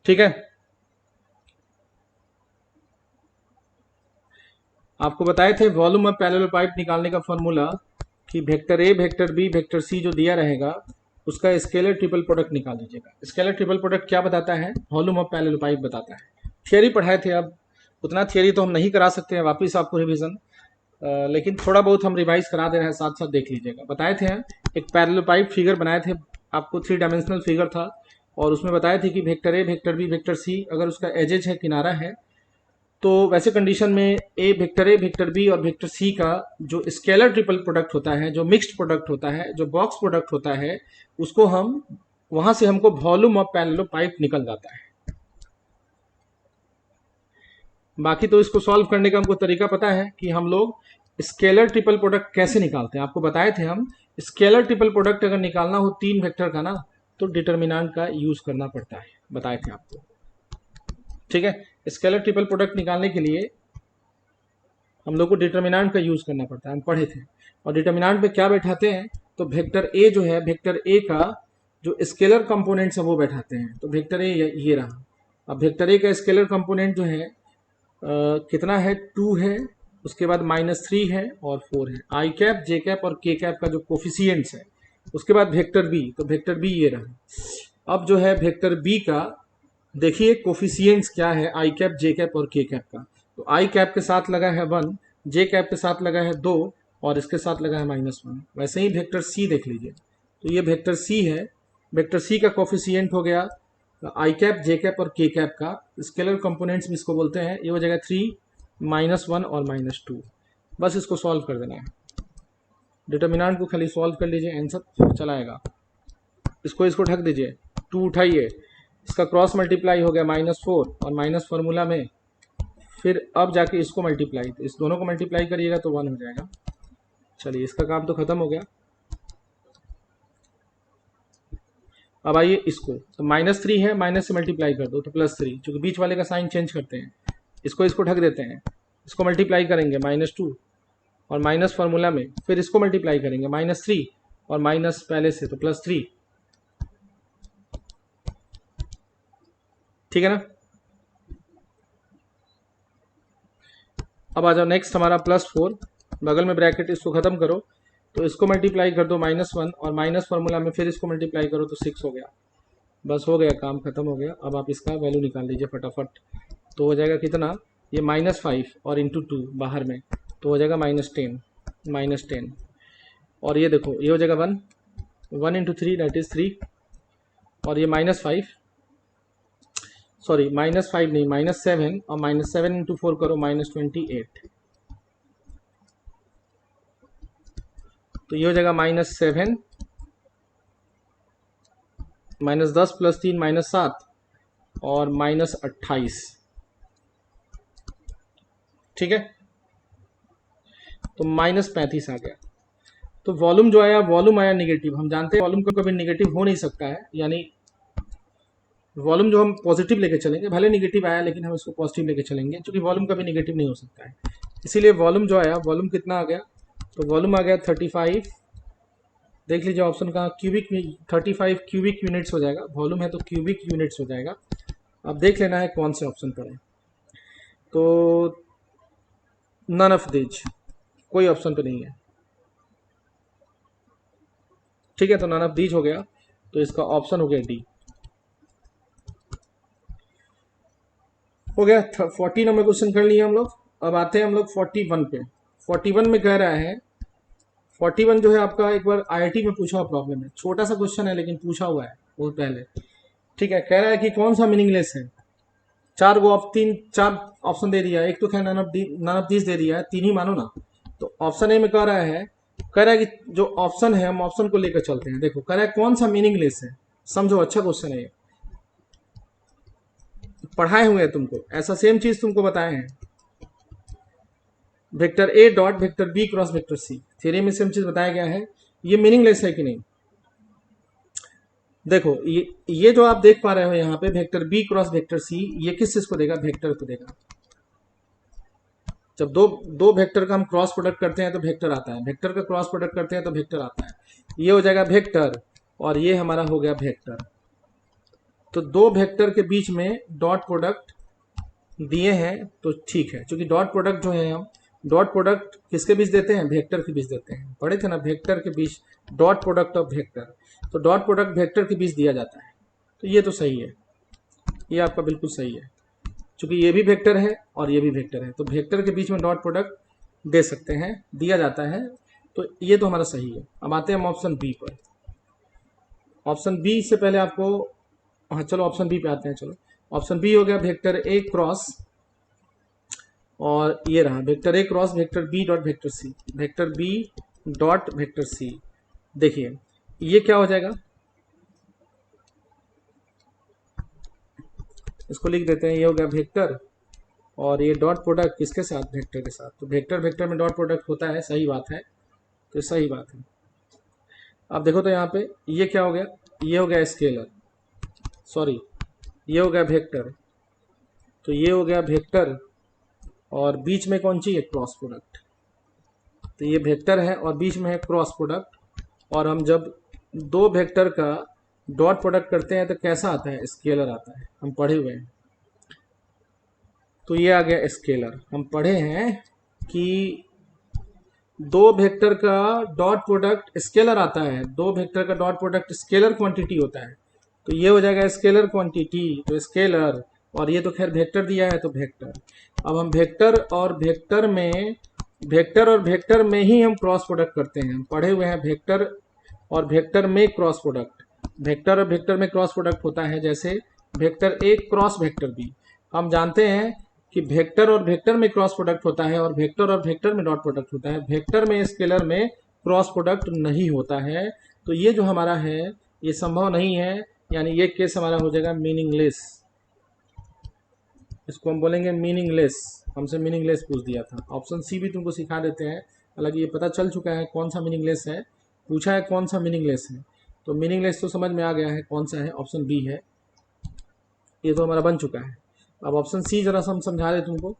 ठीक है, आपको बताए थे वॉल्यूम ऑफ पैरेललोपाइड निकालने का फॉर्मूला कि vector a, vector b, vector c जो दिया रहेगा उसका स्केलर ट्रिपल प्रोडक्ट निकाल लीजिएगा। स्केलर ट्रिपल प्रोडक्ट क्या बताता है? वॉल्यूम ऑफ पैरेललोपाइड बताता है। थियरी पढ़ाए थे, अब उतना थियरी तो हम नहीं करा सकते हैं वापस आपको रिवीजन, लेकिन थोड़ा बहुत हम रिवाइज करा दे रहे हैं, साथ साथ देख लीजिएगा। बताए थे एक पैरेललोपाइड फिगर बनाए थे आपको, 3 डायमेंशनल फिगर था, और उसमें बताए थे कि vector a, vector b, vector c अगर उसका एजेज है, किनारा है, तो वैसे कंडीशन में ए, वेक्टर बी और वेक्टर सी का जो स्केलर ट्रिपल प्रोडक्ट होता है, जो मिक्स्ड प्रोडक्ट होता है, जो बॉक्स प्रोडक्ट होता है, उसको हम वहां से हमको वॉल्यूम ऑफ पैरेललोपाइड निकल जाता है। बाकी तो इसको सॉल्व करने का हमको तरीका पता है कि हम लोग स्केलर ट्रिपल प्रोडक्ट कैसे निकालते हैं। आपको बताए थे हम, स्केलर ट्रिपल प्रोडक्ट अगर निकालना हो 3 वेक्टर का ना, तो डिटर्मिनेंट का यूज करना पड़ता है, बताए थे आपको। ठीक है, स्केलर ट्रिपल प्रोडक्ट निकालने के लिए हम लोग को डिटर्मिनेंट का यूज करना पड़ता है, हम पढ़े थे। और डिटर्मिनेंट पे क्या बैठाते हैं, तो वेक्टर ए जो है, वेक्टर ए का जो स्केलर कंपोनेंट्स है वो बैठाते हैं। तो वेक्टर ए ये रहा। अब वेक्टर ए का स्केलर कंपोनेंट जो है कितना है, 2 है, उसके बाद -3 है और 4 है। आई कैप, जे कैप और के कैप का जो कोफिशियंट्स है, उसके बाद वेक्टर बी, तो वेक्टर बी ये रहा। अब जो है वेक्टर बी का देखिए कोफिशियंट्स क्या है, आई कैप, जे कैप और के कैप का। तो आई कैप के साथ लगा है 1, जे कैप के साथ लगा है 2 और इसके साथ लगा है -1। वैसे ही वेक्टर सी देख लीजिए, तो ये वेक्टर सी है। वेक्टर सी का कोफिशियंट हो गया आई कैप, जे कैप और के कैप का, स्केलर कंपोनेंट्स भी इसको बोलते हैं। ये हो जाएगा 3, -1 और -2। बस इसको सॉल्व कर देना है। डिटर्मिनेंट को खाली सॉल्व कर लीजिए, आंसर चला आएगा। इसको ढक दीजिए, 2 उठाइए, इसका क्रॉस मल्टीप्लाई हो गया -4 और माइनस फार्मूला में, फिर अब जाके इसको मल्टीप्लाई, तो इस दोनों को मल्टीप्लाई करिएगा तो 1 हो जाएगा। चलिए इसका काम तो खत्म हो गया। अब आइए इसको, तो -3 है, माइनस से मल्टीप्लाई कर दो तो +3, चूंकि बीच वाले का साइन चेंज करते हैं, इसको ढक देते हैं, इसको मल्टीप्लाई करेंगे -2 और माइनस फार्मूला में फिर इसको मल्टीप्लाई करेंगे -3 और माइनस पहले से तो +3, ठीक है ना। अब आ जाओ नेक्स्ट हमारा +4, बगल में ब्रैकेट, इसको खत्म करो तो इसको मल्टीप्लाई कर दो -1 और माइनस फार्मूला में फिर इसको मल्टीप्लाई करो तो 6 हो गया। बस हो गया, काम खत्म हो गया। अब आप इसका वैल्यू निकाल लीजिए फटाफट, तो हो जाएगा कितना, ये -5 और इंटू 2 बाहर में, तो हो जाएगा -10 और ये देखो ये हो जाएगा 1 इंटू 3 दैट इज 3 और ये -5 सॉरी -5 नहीं -7 और -7 इंटू 4 करो -28, तो ये हो जाएगा -7 -10 + 3 -7 और -28, ठीक है, तो -35 आ गया। तो वॉल्यूम जो आया, वॉल्यूम आया निगेटिव। हम जानते हैं वॉल्यूम को कभी निगेटिव हो नहीं सकता है, यानी वॉल्यूम जो हम पॉजिटिव लेके चलेंगे, भले निगेटिव आया लेकिन हम इसको पॉजिटिव लेके चलेंगे, क्योंकि वॉल्यूम कभी निगेटिव नहीं हो सकता है। इसीलिए वॉल्यूम जो आया, वॉल्यूम कितना आ गया, तो वॉल्यूम आ गया 35, देख लीजिए ऑप्शन कहाँ, क्यूबिक में 35 क्यूबिक यूनिट्स हो जाएगा, वॉल्यूम है तो क्यूबिक यूनिट्स हो जाएगा। अब देख लेना है कौन से ऑप्शन पर है, तो नन ऑफ दीज, कोई ऑप्शन तो नहीं है, ठीक है, तो नन ऑफ दीज हो गया, तो इसका ऑप्शन हो गया डी हो गया। 40 नंबर क्वेश्चन कर लिए हम लोग। अब आते हैं हम लोग 41 पे। 41 में कह रहा है, 41 जो है आपका एक बार आईआईटी में पूछा हुआ प्रॉब्लम है, छोटा सा क्वेश्चन है लेकिन पूछा हुआ है बहुत पहले, ठीक है। कह रहा है कि कौन सा मीनिंगलेस है, चार ऑप्शन दे दिया है, एक तो खैर नन ऑफ दिस दे दिया है, तीन ही मानो ना। तो ऑप्शन ए में कह रहा है कि जो ऑप्शन है हम ऑप्शन को लेकर चलते हैं। देखो कह रहा है कौन सा मीनिंगलेस है, समझो, अच्छा क्वेश्चन है ये, पढ़ाए हुए हैं तुमको, ऐसा सेम चीज तुमको बताए हैं, vector a dot vector b cross vector c, theory में सेम चीज बताया गया है, ये मीनिंगलेस है कि नहीं। देखो ये जो आप देख पा रहे हो यहाँ पे vector b cross vector c, ये किस चीज को देगा, वेक्टर को देगा। जब दो वेक्टर का हम क्रॉस प्रोडक्ट करते हैं तो वेक्टर आता है, वेक्टर का क्रॉस प्रोडक्ट करते हैं तो वेक्टर आता है, ये हो जाएगा वेक्टर और ये हमारा हो गया वेक्टर। तो दो वेक्टर के बीच में डॉट प्रोडक्ट दिए हैं तो ठीक है, क्योंकि डॉट प्रोडक्ट जो है हम डॉट प्रोडक्ट किसके बीच देते हैं, वेक्टर के बीच देते हैं, पढ़े थे ना, वेक्टर के बीच डॉट प्रोडक्ट ऑफ वेक्टर, तो डॉट प्रोडक्ट वेक्टर के बीच दिया जाता है, तो ये तो सही है, ये आपका बिल्कुल सही है, क्योंकि ये भी वेक्टर है और ये भी वेक्टर है, तो वेक्टर के बीच में डॉट प्रोडक्ट दे सकते हैं, दिया जाता है, तो ये तो हमारा सही है। अब आते हैं हम ऑप्शन बी पर। ऑप्शन बी से पहले आपको, हाँ चलो ऑप्शन बी पे आते हैं, चलो ऑप्शन बी हो गया वेक्टर ए क्रॉस, और ये रहा vector a cross vector b dot vector c, vector b dot vector c. देखिए ये क्या हो जाएगा, इसको लिख देते हैं, ये हो गया वेक्टर और ये डॉट प्रोडक्ट किसके साथ, वेक्टर के साथ, तो वेक्टर वेक्टर में डॉट प्रोडक्ट होता है, सही बात है, तो सही बात है। अब देखो तो यहाँ पे ये क्या हो गया, ये हो गया स्केलर, सॉरी ये हो गया वेक्टर, तो ये हो गया वेक्टर और बीच में कौन सी है, क्रॉस प्रोडक्ट, तो ये वेक्टर है और बीच में है क्रॉस प्रोडक्ट, और हम जब दो वेक्टर का डॉट प्रोडक्ट करते हैं तो कैसा आता है, स्केलर आता है, हम पढ़े हुए हैं, तो ये आ गया स्केलर। हम पढ़े हैं कि दो वेक्टर का डॉट प्रोडक्ट स्केलर आता है, दो वेक्टर का डॉट प्रोडक्ट स्केलर क्वांटिटी होता है, तो ये हो जाएगा स्केलर क्वांटिटी, तो स्केलर, और ये तो खैर वेक्टर दिया है तो वेक्टर। अब हम वेक्टर और वेक्टर में ही हम क्रॉस प्रोडक्ट करते हैं, हम पढ़े हुए हैं वेक्टर और वेक्टर में क्रॉस प्रोडक्ट, वेक्टर और वेक्टर में क्रॉस प्रोडक्ट होता है, जैसे vector a cross vector b, हम जानते हैं कि वेक्टर और वेक्टर में क्रॉस प्रोडक्ट होता है और वेक्टर और वेक्टर में डॉट प्रोडक्ट होता है, वेक्टर में स्केलर में क्रॉस प्रोडक्ट नहीं होता है, तो ये जो हमारा है ये संभव नहीं है, यानी ये केस हमारा हो जाएगा मीनिंगलेस, इसको हम बोलेंगे मीनिंगलेस, हमसे मीनिंगलेस पूछ दिया था। ऑप्शन सी भी तुमको सिखा देते हैं, हालांकि ये पता चल चुका है कौन सा मीनिंगलेस है, पूछा है कौन सा मीनिंगलेस है, तो मीनिंगलेस तो समझ में आ गया है कौन सा है, ऑप्शन बी है, ये तो हमारा बन चुका है। अब ऑप्शन सी जरा हम समझा दें तुमको।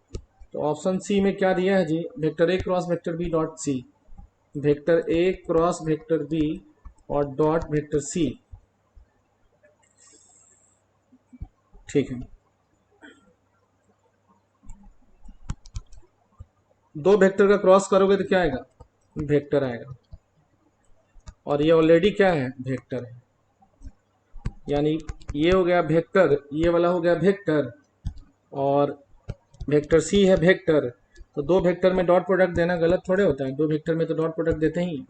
तो ऑप्शन सी में क्या दिया है जी, vector a cross vector b dot c, vector a cross vector b और डॉट वेक्टर सी। ठीक है, दो वेक्टर का क्रॉस करोगे तो क्या आएगा, वेक्टर आएगा, और ये ऑलरेडी क्या है, वेक्टर है, यानी ये हो गया वेक्टर, ये वाला हो गया वेक्टर, और वेक्टर सी है वेक्टर। तो दो वेक्टर में डॉट प्रोडक्ट देना गलत थोड़े होता है, दो वेक्टर में तो डॉट प्रोडक्ट देते ही,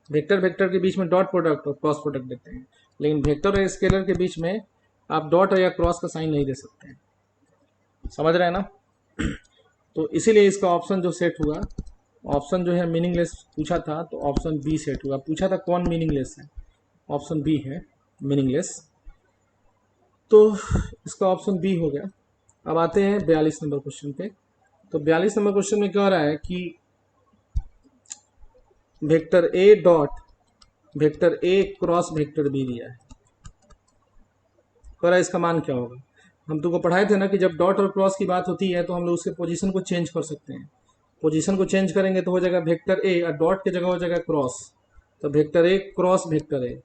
वेक्टर वेक्टर के बीच में डॉट प्रोडक्ट और क्रॉस प्रोडक्ट देते हैं, लेकिन वेक्टर और स्केलर के बीच में आप डॉट या क्रॉस का साइन नहीं दे सकते हैं, समझ रहे हैं ना। तो इसीलिए इसका ऑप्शन जो सेट हुआ, ऑप्शन जो है मीनिंगलेस पूछा था तो ऑप्शन बी सेट हुआ। पूछा था कौन मीनिंगलेस है, ऑप्शन बी है मीनिंगलेस, तो इसका ऑप्शन बी हो गया। अब आते हैं 42 नंबर क्वेश्चन पे। तो 42 नंबर क्वेश्चन में कह रहा है कि vector a dot vector a cross vector b दिया है, कह रहा है इसका मान क्या होगा। हम तुमको पढ़ाए थे ना कि जब डॉट और क्रॉस की बात होती है तो हम लोग उसके पोजीशन को चेंज कर सकते हैं, पोजीशन को चेंज करेंगे तो हो जाएगा वेक्टर ए और डॉट की जगह हो जाएगा क्रॉस, तो vector a cross vector a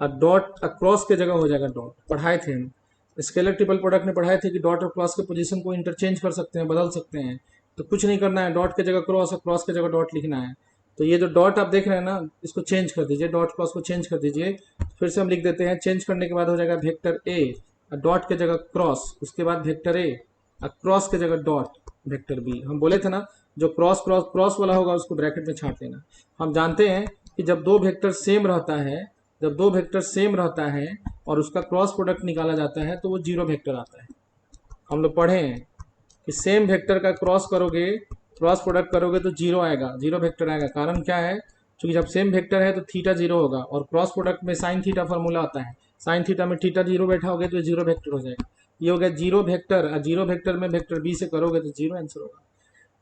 और डॉट क्रॉस की जगह हो जाएगा डॉट। पढ़ाए थे हम स्केलर ट्रिपल प्रोडक्ट में, पढ़ाए थे कि डॉट और क्रॉस के पोजीशन को इंटरचेंज कर सकते हैं, बदल सकते हैं। तो कुछ नहीं करना है, डॉट की जगह क्रॉस और क्रॉस की जगह डॉट लिखना है। तो ये जो डॉट आप देख रहे हैं ना, इसको चेंज कर दीजिए, डॉट क्रॉस को चेंज कर दीजिए। फिर से हम लिख देते हैं, चेंज करने के बाद हो जाएगा वेक्टर ए डॉट के जगह क्रॉस, उसके बाद वेक्टर ए क्रॉस के जगह डॉट वेक्टर बी। हम बोले थे ना जो क्रॉस क्रॉस क्रॉस वाला होगा उसको ब्रैकेट में छांट लेना। हम जानते हैं कि जब दो वेक्टर सेम रहता है, जब दो वेक्टर सेम रहता है और उसका क्रॉस प्रोडक्ट निकाला जाता है तो वो जीरो वेक्टर आता है। हम लोग पढ़े हैं कि सेम वेक्टर का क्रॉस करोगे, क्रॉस प्रोडक्ट करोगे तो जीरो आएगा, जीरो वेक्टर आएगा। कारण क्या है, क्योंकि जब सेम वेक्टर है तो थीटा जीरो होगा, और क्रॉस प्रोडक्ट में साइन थीटा फॉर्मूला आता है, साइन थीटा में थीटा जीरो बैठा होगा तो जीरो वेक्टर हो जाएगा। ये हो गया जीरो वेक्टर, और जीरो वेक्टर में वेक्टर बी से करोगे तो जीरो आंसर होगा।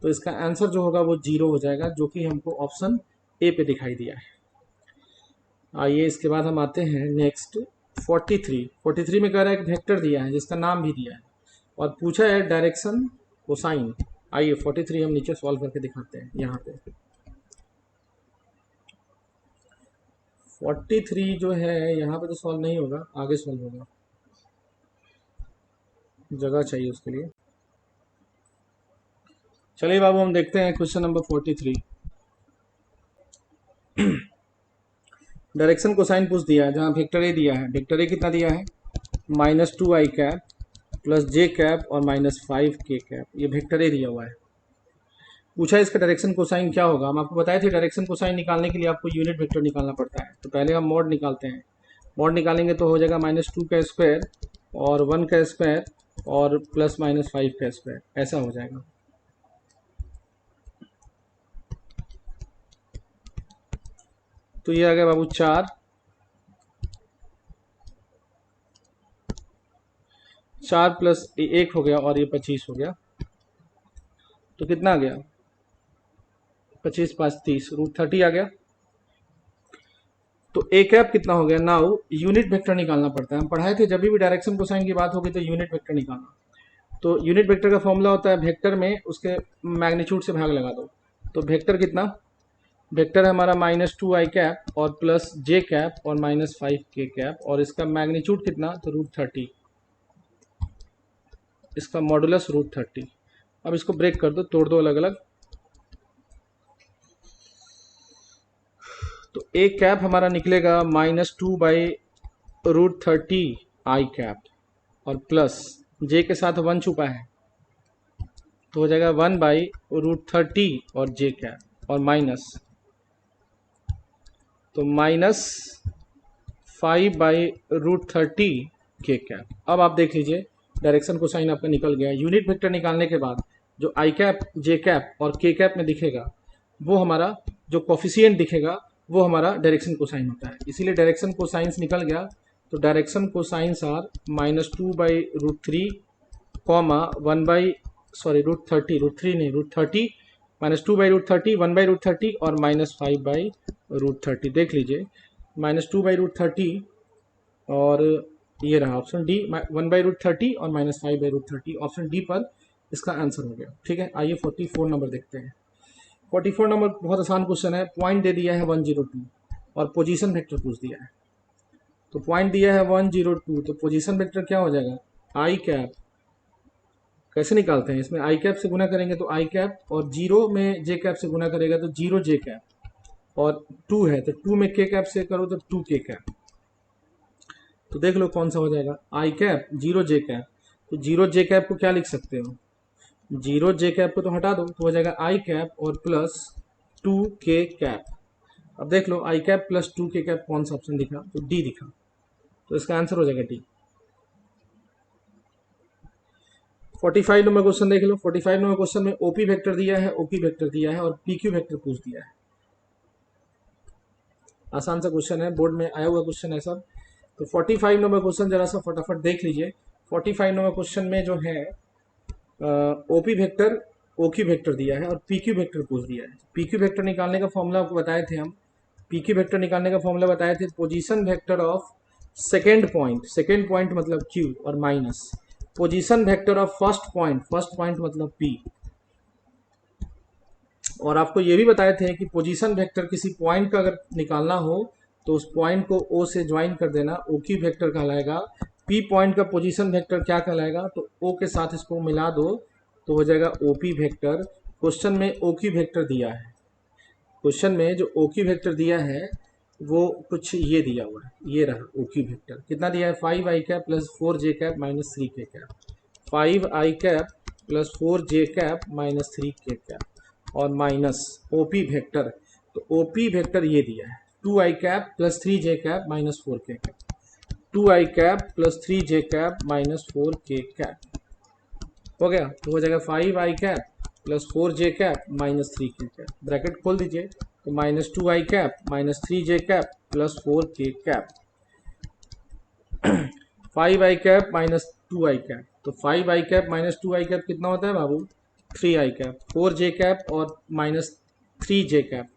तो इसका आंसर जो होगा वो जीरो हो जाएगा, जो कि हमको ऑप्शन ए पे दिखाई दिया है। आइए इसके बाद हम आते हैं नेक्स्ट 43 में कह रहा है एक वेक्टर दिया है जिसका नाम भी दिया है और पूछा है डायरेक्शन कोसाइन। आइए 43 हम नीचे सॉल्व करके दिखाते हैं। यहाँ पे 43 जो है यहाँ पे तो सॉल्व नहीं होगा, आगे सॉल्व होगा, जगह चाहिए उसके लिए। चलिए बाबू हम देखते हैं क्वेश्चन नंबर 43। डायरेक्शन कोसाइन पूछ दिया है, जहाँ वेक्टर ए दिया है, वेक्टर ए कितना दिया है, -2i cap plus j cap और -5 के कैप, ये वेक्टर ए दिया हुआ है। पूछा इसका डायरेक्शन कोसाइन क्या होगा। हम आपको बताए थे डायरेक्शन कोसाइन निकालने के लिए आपको यूनिट वेक्टर निकालना पड़ता है। तो पहले हम मॉड निकालते हैं, मॉड निकालेंगे तो हो जाएगा -2 का स्क्वायर और 1 का स्क्वायर और प्लस -5 का स्क्वायर, ऐसा हो जाएगा। तो ये आ गया बाबू 4 प्लस 1 हो गया और ये 25 हो गया। तो कितना आ गया, 25 5 30, √30 आ गया। तो ए कैप कितना हो गया। नाउ यूनिट वेक्टर निकालना पड़ता है। हम पढ़ाए थे जब भी डायरेक्शन कोसाइन की बात होगी तो यूनिट वेक्टर निकालना। तो यूनिट वेक्टर का फॉर्मूला होता है वेक्टर में उसके मैग्नीट्यूड से भाग लगा दो। तो वेक्टर कितना, वेक्टर है हमारा -2i कैप और प्लस जे कैप और -5 के कैप, और इसका मैग्नीट्यूड कितना, तो √30, इसका मॉडुलस √30। अब इसको ब्रेक कर दो, तोड़ दो अलग अलग। तो ए कैप हमारा निकलेगा -2/√30 आई कैप और प्लस जे के साथ 1 छुपा है तो हो जाएगा 1/√30 और जे कैप और माइनस, तो -5/√30 के कैप। अब आप देख लीजिए डायरेक्शन कोसाइन आपका निकल गया। यूनिट वेक्टर निकालने के बाद जो आई कैप जे कैप और के कैप में दिखेगा वो हमारा जो कोफिशिएंट दिखेगा वो हमारा डायरेक्शन कोसाइन होता है। इसीलिए डायरेक्शन कोसाइंस निकल गया। तो डायरेक्शन कोसाइंस आर -2/√3 √30 नहीं √30 -2/√30 1/√30 और -5/√30। देख लीजिए -2/√30 और ये रहा ऑप्शन डी 1/√30 और -5/√30 ऑप्शन डी पर इसका आंसर हो गया। ठीक है, आइए 44 नंबर देखते हैं। 44 नंबर बहुत आसान क्वेश्चन है। पॉइंट दे दिया है 102 और पोजीशन वेक्टर पूछ दिया है। तो पॉइंट दिया है 102, तो पोजीशन वेक्टर क्या हो जाएगा, आई कैप। कैसे निकालते हैं, इसमें आई कैप से गुना करेंगे तो आई कैप, और 0 में जे कैप से गुना करेगा तो 0 जे कैप, और 2 है तो 2 में के कैप से करो तो 2 के कैप। तो देख लो कौन सा हो जाएगा, आई कैप 0 जे कैप। तो 0 जे कैप को क्या लिख सकते हो, 0 जे कैप को तो हटा दो तो हो जाएगा आई कैप और प्लस 2 के कैप। अब देख लो आई कैप प्लस 2 के कैप कौन सा ऑप्शन दिखा, तो डी दिखा, तो इसका आंसर हो जाएगा डी। 45 नंबर क्वेश्चन देख लो। 45 नंबर क्वेश्चन में ओपी वेक्टर दिया है, ओक्यू वेक्टर दिया है और पीक्यू वेक्टर पूछ दिया है। आसान सा क्वेश्चन है, बोर्ड में आया हुआ क्वेश्चन है सब। तो 45 नंबर क्वेश्चन जरा सा फटाफट देख लीजिए। 45 नंबर क्वेश्चन में जो है ओपी वेक्टर ओक्यू वेक्टर दिया है और पीक्यू वेक्टर पूछ दिया है। पीक्यू वेक्टर निकालने का फॉर्मूला आपको बताए थे हम। पीक्यू वेक्टर निकालने का फॉर्मूला बताए थे, position vector of second point मतलब क्यू और minus position vector of first point मतलब पी। और आपको ये भी बताए थे कि पोजीशन वेक्टर किसी पॉइंट का अगर निकालना हो तो उस पॉइंट को ओ से ज्वाइन कर देना, ओ क्यू वेक्टर कहलाएगा। पी पॉइंट का पोजीशन वेक्टर क्या कहलाएगा, तो ओ के साथ इसको मिला दो तो हो जाएगा ओपी वेक्टर। क्वेश्चन में ओ क्यू वेक्टर दिया है, क्वेश्चन में जो ओ क्यू वेक्टर दिया है वो कुछ ये दिया हुआ है, ये रहा ओ क्यू वेक्टर। कितना दिया है, 5 आई कैप प्लस 4 जे कैप माइनस 3 के कैप। 5 आई कैप प्लस 4 जे कैप माइनस 3 के कैप और माइनस ओपी वेक्टर। तो ओपी वेक्टर ये दिया है 2 आई कैप प्लस 3 जे कैप माइनस 4 के कैप। 2 आई कैप प्लस 3 जे कैप माइनस 4 के कैप हो गया। तो हो जाएगा 5 आई कैप प्लस 4 जे कैप माइनस 3 के कैप। ब्रैकेट खोल दीजिए तो माइनस 2 आई कैप माइनस 3 जे कैप प्लस 4 के कैप। 5 आई कैप माइनस 2 आई कैप, तो 5 आई कैप माइनस 2 आई कैप कितना होता है बाबू, 3 आई कैप। 4 जे कैप और माइनस 3 जे कैप,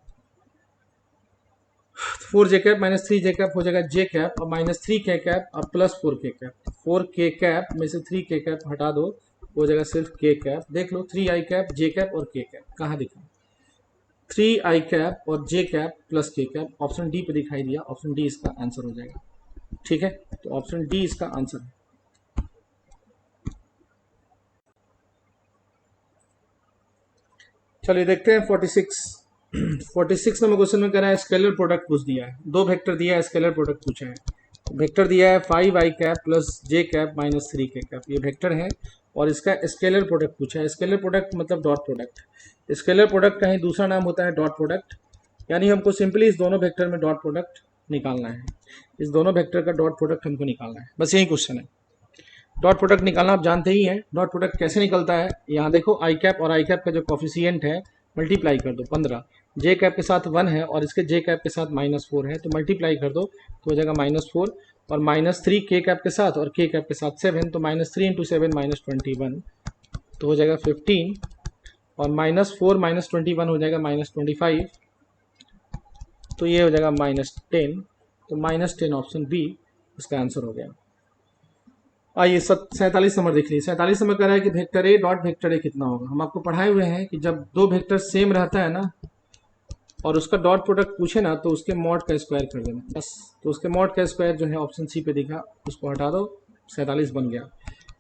4 जे कैप माइनस 3 जे कैप हो जाएगा जे कैप और माइनस 3 के कैप और प्लस 4 के कैप। 4 के कैप में से 3 के कैप हटा दो, हो जाएगा सिर्फ के कैप। देख लो 3 आई कैप जे कैप और के कैप कहाँ दिखा, 3 आई कैप और जे cap plus k cap option D पे दिखाई दिया। ऑप्शन डी इसका आंसर हो जाएगा। ठीक है, तो ऑप्शन डी इसका आंसर है। चलिए देखते हैं 46 नंबर क्वेश्चन में कह रहा है स्केलर प्रोडक्ट पूछ दिया है। दो वेक्टर दिया है, स्केलर प्रोडक्ट पूछा है। वेक्टर दिया है 5 आई cap plus j cap minus 3 के कैप, ये वेक्टर है और इसका स्केलर प्रोडक्ट पूछा है। स्केलर प्रोडक्ट मतलब डॉट प्रोडक्ट। स्केलर प्रोडक्ट का ही दूसरा नाम होता है डॉट प्रोडक्ट, यानी हमको सिंपली इस दोनों वेक्टर में डॉट प्रोडक्ट निकालना है। इस दोनों वेक्टर का डॉट प्रोडक्ट हमको निकालना है, बस यही क्वेश्चन है। डॉट प्रोडक्ट निकालना आप जानते ही हैं। डॉट प्रोडक्ट कैसे निकलता है, यहाँ देखो आई कैप और आई कैप का जो कॉफिशिएंट है मल्टीप्लाई कर दो 15। जे कैप के साथ 1 है और इसके जे कैप के साथ -4 है, तो मल्टीप्लाई कर दो तो हो जाएगा -4 और -3 के कैप के साथ और के कैप के साथ 7, तो -3 × 7 -21 तो हो जाएगा 15 और -4 -21 हो जाएगा -25, तो ये हो जाएगा -10, तो -10 ऑप्शन बी इसका आंसर हो गया। आइए 47 नंबर देख लीजिए। 47 नंबर कह रहा है कि वेक्टर ए डॉट वेक्टर ए कितना होगा। हम आपको पढ़ाए हुए हैं कि जब दो वेक्टर सेम रहता है ना और उसका डॉट प्रोडक्ट पूछे ना तो उसके मॉड का स्क्वायर कर देना बस। तो उसके मॉड का स्क्वायर जो है ऑप्शन सी पे दिखा, उसको हटा दो, 47 बन गया।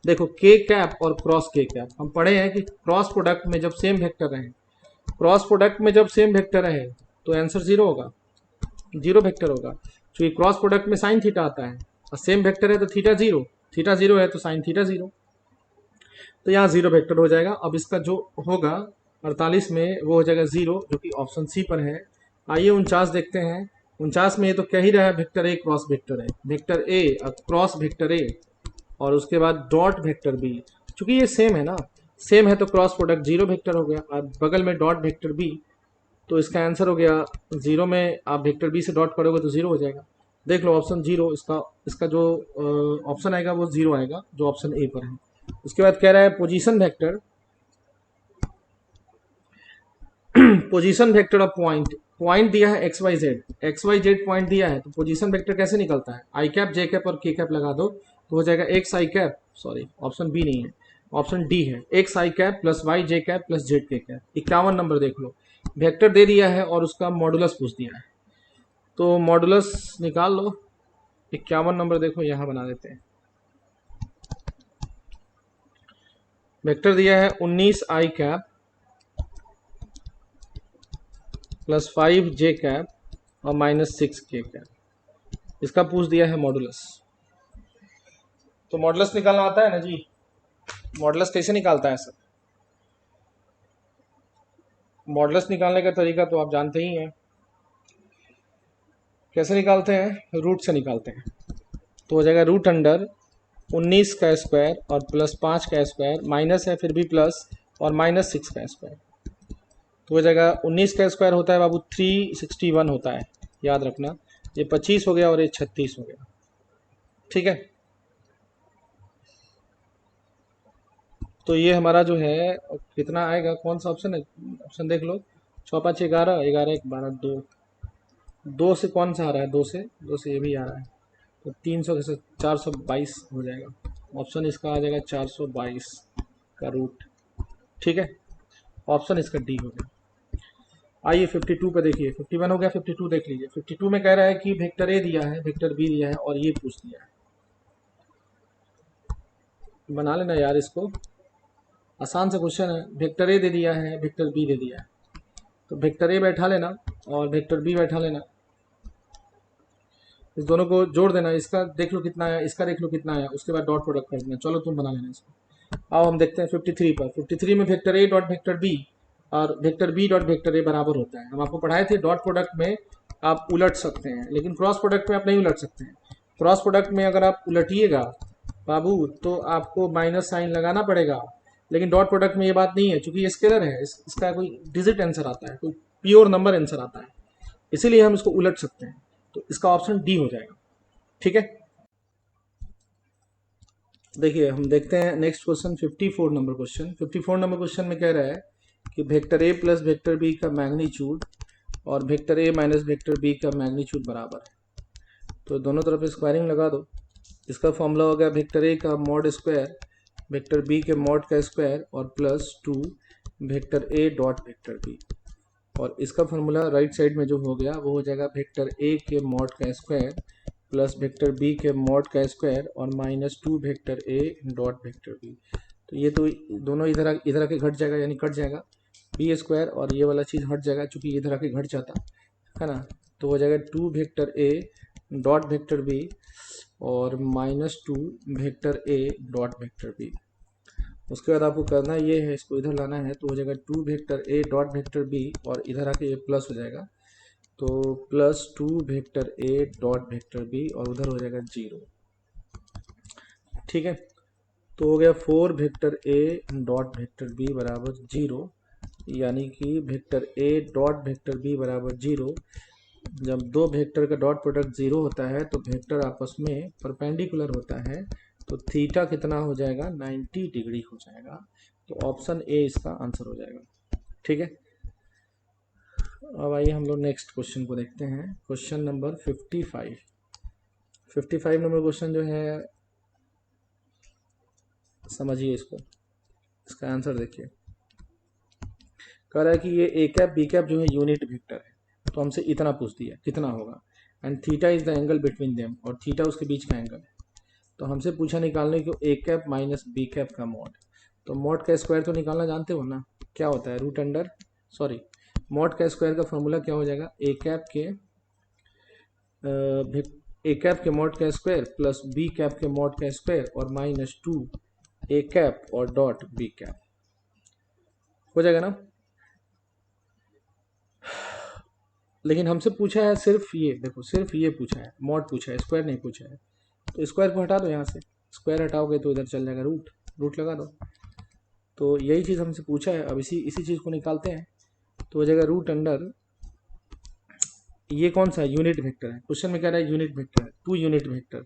देखो के कैप और क्रॉस के कैप हम पढ़े हैं कि क्रॉस प्रोडक्ट में जब सेम वेक्टर रहे, क्रॉस प्रोडक्ट में जब सेम वेक्टर रहे तो आंसर 0 होगा, 0 वेक्टर होगा। क्योंकि क्रॉस प्रोडक्ट में साइन थीटा आता है और सेम वेक्टर है तो थीटा 0 है तो साइन थीटा 0, तो यहाँ 0 वेक्टर हो जाएगा। अब इसका जो होगा 48 में वो हो जाएगा 0, जो कि ऑप्शन सी पर है। आइए 49 देखते हैं। 49 में ये तो कह ही रहा है वेक्टर ए क्रॉस वेक्टर है, vector a cross vector a और उसके बाद डॉट वेक्टर बी। चूंकि ये सेम है ना, सेम है तो क्रॉस प्रोडक्ट 0 वेक्टर हो गया और बगल में डॉट वेक्टर बी, तो इसका आंसर हो गया 0 में आप वेक्टर बी से डॉट करोगे तो 0 हो जाएगा। देख लो ऑप्शन 0, इसका जो ऑप्शन आएगा वो 0 आएगा जो ऑप्शन ए पर है। उसके बाद कह रहा है position vector of point point दिया है एक्स वाई जेड पॉइंट दिया है, तो पोजीशन वेक्टर कैसे निकलता है, आई कैप जे कैप और के कैप लगा दो तो हो जाएगा एक्स आई कैप, सॉरी ऑप्शन बी नहीं है, ऑप्शन डी है, एक्स आई कैप प्लस वाई जे कैप प्लस जेड के कैप। 51 नंबर देख लो, वेक्टर दे दिया है और उसका मॉडुलस पूछ दिया है, तो मॉडुलस निकाल लो। 51 नंबर देखो यहाँ बना देते हैं। वेक्टर दिया है 19 आई कैप प्लस 5 जे कैप और माइनस 6 के कैप, इसका पूछ दिया है मॉडुलस। तो मॉडुलस निकालना आता है ना जी, मॉडुलस कैसे निकालता है सर? मॉडुलस निकालने का तरीका तो आप जानते ही हैं, कैसे निकालते हैं, रूट से निकालते हैं। तो हो जाएगा रूट अंडर 19 का स्क्वायर और प्लस 5 का स्क्वायर, माइनस है फिर भी प्लस, और माइनस 6 का स्क्वायर, तो हो जाएगा 19 का स्क्वायर होता है बाबू 361 होता है, याद रखना। ये 25 हो गया और ये 36 हो गया, ठीक है। तो ये हमारा जो है कितना आएगा, कौन सा ऑप्शन है, ऑप्शन देख लो, 6 5 11, 11 1 12, 2, 2 से कौन सा आ रहा है, 2 से ये भी आ रहा है, तो 300 से 422 हो जाएगा, ऑप्शन इसका आ जाएगा 422 का रूट, ठीक है। ऑप्शन इसका डी हो गया। आइए 52 पे देखिए, 51 हो गया, 52 देख लीजिए। 52 में कह रहा है कि वेक्टर ए दिया है, वेक्टर बी दिया है और ये पूछ दिया है। बना लेना यार इसको, आसान से क्वेश्चन है। वेक्टर ए दे दिया है, वेक्टर बी दे दिया है, तो वेक्टर ए बैठा लेना और वेक्टर बी बैठा लेना, इस दोनों को जोड़ देना, इसका देख लो कितना आया, इसका देख लो कितना आया, उसके बाद डॉट प्रोडक्ट कर देना। चलो तुम बना लेना इसको। आओ हम देखते हैं 53 पर। 53 में vector a dot vector b और vector b dot vector a बराबर होता है। हम आपको पढ़ाए थे डॉट प्रोडक्ट में आप उलट सकते हैं, लेकिन क्रॉस प्रोडक्ट में आप नहीं उलट सकते हैं। क्रॉस प्रोडक्ट में अगर आप उलटिएगा बाबू तो आपको माइनस साइन लगाना पड़ेगा, लेकिन डॉट प्रोडक्ट में ये बात नहीं है, क्योंकि ये स्केलर है, इसका कोई डिजिट आंसर आता है, कोई प्योर नंबर आंसर आता है, इसीलिए हम इसको उलट सकते हैं। तो इसका ऑप्शन डी हो जाएगा, ठीक है। देखिए हम देखते हैं next question, 54 number question. 54 number question में कह रहा है कि vector a plus vector b का मैग्नीट्यूड और vector a minus vector b का मैग्नीट्यूड बराबर है, तो दोनों तरफ स्क्वायरिंग लगा दो। इसका फॉर्मूला हो गया वेक्टर ए का मॉड स्क्वायर वेक्टर बी के मॉड का स्क्वायर और plus 2 vector a dot vector b, और इसका फॉर्मूला राइट साइड में जो हो गया वो हो जाएगा वेक्टर ए के मॉड का स्क्वायर प्लस वेक्टर बी के मॉड का स्क्वायर और minus 2 vector a dot vector b. तो ये तो दोनों इधर इधर आके घट जाएगा, यानी कट जाएगा बी स्क्वायर, और ये वाला चीज़ हट जाएगा चूँकि इधर आके घट जाता है ना, तो हो जाएगा 2 vector a dot vector b और minus 2 vector a dot vector b. उसके बाद आपको करना ये है, इसको इधर लाना है, तो हो जाएगा 2 vector a dot vector b और इधर आके ये प्लस हो जाएगा, तो plus 2 vector a dot vector b और उधर हो जाएगा 0, ठीक है। तो हो गया 4 vector a dot vector b बराबर 0, यानी कि vector a dot vector b बराबर 0। जब दो वेक्टर का डॉट प्रोडक्ट 0 होता है तो वेक्टर आपस में परपेंडिकुलर होता है, तो थीटा कितना हो जाएगा, 90 डिग्री हो जाएगा। तो ऑप्शन ए इसका आंसर हो जाएगा, ठीक है। अब आइए हम लोग नेक्स्ट क्वेश्चन को देखते हैं, क्वेश्चन नंबर 55। 55 नंबर क्वेश्चन जो है, समझिए इसको, इसका आंसर देखिए। कह रहा है कि ये ए कैप बी कैप जो है यूनिट वेक्टर है, तो हमसे इतना पूछ दिया कितना होगा, and theta is the angle between them, और थीटा उसके बीच का एंगल है। तो हमसे पूछा निकालने को A cap minus B cap का मॉड। तो मॉड का स्क्वायर तो निकालना जानते हो ना, क्या होता है, रूट अंडर, सॉरी मॉड का स्क्वायर का फॉर्मूला क्या हो जाएगा, ए कैप के मॉड का स्क्वायर प्लस बी कैप के मॉड का स्क्वायर और माइनस 2 ए कैप और डॉट बी कैप, हो जाएगा ना। लेकिन हमसे पूछा है सिर्फ ये, देखो सिर्फ ये पूछा है, मॉड पूछा है, स्क्वायर नहीं पूछा है। तो स्क्वायर को हटा दो यहाँ से, स्क्वायर हटाओगे तो इधर चल जाएगा रूट, रूट लगा दो। तो यही चीज़ हमसे पूछा है, अब इसी चीज़ को निकालते हैं। तो हो जाएगा रूट अंडर, ये कौन सा है, यूनिट वेक्टर है, क्वेश्चन में कह रहा है यूनिट वेक्टर है, 2 यूनिट वेक्टर,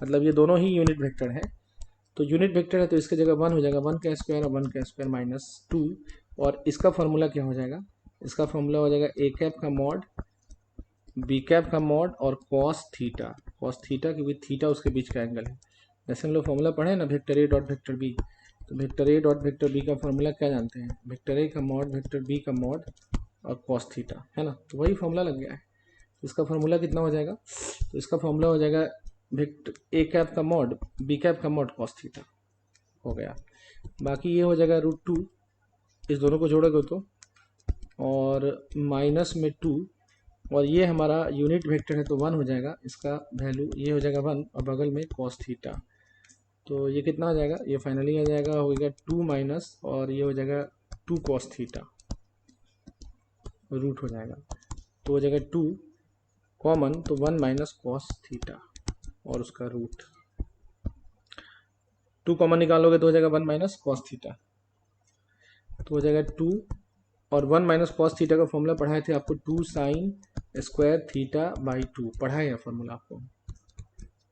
मतलब ये दोनों ही यूनिट वेक्टर है। तो यूनिट वेक्टर है तो इसकी जगह 1 हो जाएगा, 1 का स्क्वायर और 1 का स्क्वायर माइनस 2, और इसका फॉर्मूला क्या हो जाएगा, इसका फॉर्मूला हो जाएगा ए कैप का मॉड बी कैप का मॉड और कॉस थीटा क्योंकि थीटा उसके बीच का एंगल है। जैसे हम लोग फॉर्मूला पढ़े ना vector a dot vector b, तो vector a dot vector b का फॉर्मूला क्या जानते हैं, वेक्टर ए का मॉड वेक्टर बी का मॉड और कॉस थीटा, है ना। तो वही फॉर्मूला लग गया है। इसका फॉर्मूला कितना हो जाएगा, तो इसका फॉर्मूला हो जाएगा वेक्टर ए कैप का मॉड बी कैप का मॉड कॉस थीटा हो गया। बाकी ये हो जाएगा √2, इस दोनों को जोड़ोगे तो, और माइनस में 2, और ये हमारा यूनिट वेक्टर है तो 1 हो जाएगा, इसका वैल्यू ये हो जाएगा 1 और बगल में कॉस थीटा। तो ये कितना हो जाएगा, ये फाइनली आ जाएगा हो गया 2 माइनस, और ये हो जाएगा 2 कॉस थीटा रूट हो जाएगा, तो हो जाएगा 2 कॉमन, तो 1 माइनस कॉस थीटा और उसका रूट। 2 कॉमन निकालोगे तो हो जाएगा 1 माइनस कॉस थीटा, तो हो जाएगा 2 और 1 माइनस कॉस थीटा का फॉर्मूला पढ़ाए थे आपको 2 साइन स्क्वायर थीटा बाई 2, पढ़ाए है फॉर्मूला आपको।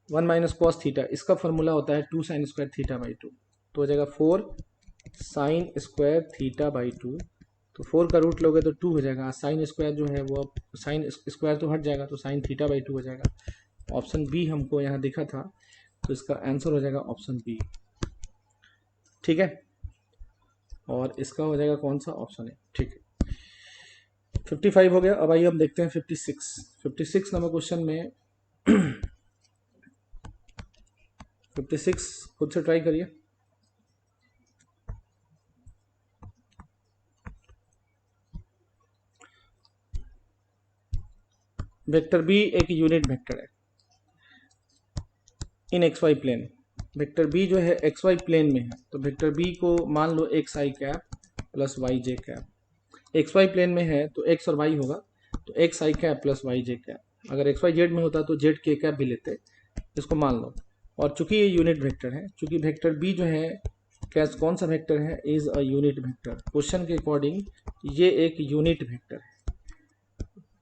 1 माइनस कॉस थीटा इसका फॉर्मूला होता है 2 साइन स्क्वायर थीटा बाई 2, तो हो जाएगा 4 साइन स्क्वायर थीटा बाई 2, तो 4 का रूट लोगे तो 2 हो जाएगा, साइन स्क्वायर जो है वो साइन स्क्वायर तो हट जाएगा, तो साइन थीटा बाई 2 हो जाएगा। ऑप्शन बी हमको यहाँ दिखा था, तो इसका आंसर हो जाएगा ऑप्शन बी, ठीक है। और इसका हो जाएगा कौन सा, ऑप्शन है, ठीक है। 55 हो गया। अब आइए हम देखते हैं 56 नंबर क्वेश्चन में 56 खुद से ट्राई करिए। वेक्टर बी एक यूनिट वेक्टर है in x y plane. Vector b जो है एक्स वाई प्लेन में है, तो वेक्टर बी को मान लो एक्स आई कैप प्लस वाई जे कैप। एक्स वाई प्लेन में है तो एक्स और वाई होगा, तो एक्स आई कैप प्लस वाई जे कैप। अगर एक्स वाई जेड में होता तो जेड के कैप भी लेते, इसको मान लो। और चूंकि ये यूनिट वेक्टर है, चूंकि वेक्टर बी जो है कैस कौन सा वेक्टर है, is a unit vector. Question के अकॉर्डिंग ये एक यूनिट वेक्टर है,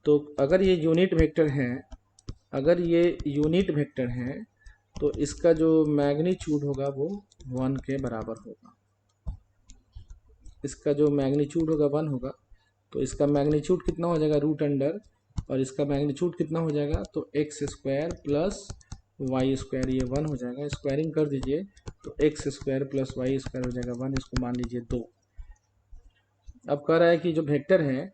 तो अगर ये यूनिट वेक्टर है, अगर ये यूनिट वेक्टर है तो इसका जो मैग्नीट्यूड होगा वो 1 के बराबर होगा। इसका जो मैग्नीट्यूड होगा 1 होगा, तो इसका मैग्नीट्यूड कितना हो जाएगा रूट अंडर, और इसका मैग्नीट्यूड कितना हो जाएगा, तो x square plus y square, ये 1 हो जाएगा। स्क्वायरिंग कर दीजिए तो x square plus y square हो जाएगा 1, इसको मान लीजिए 2। अब कह रहा है कि जो वेक्टर है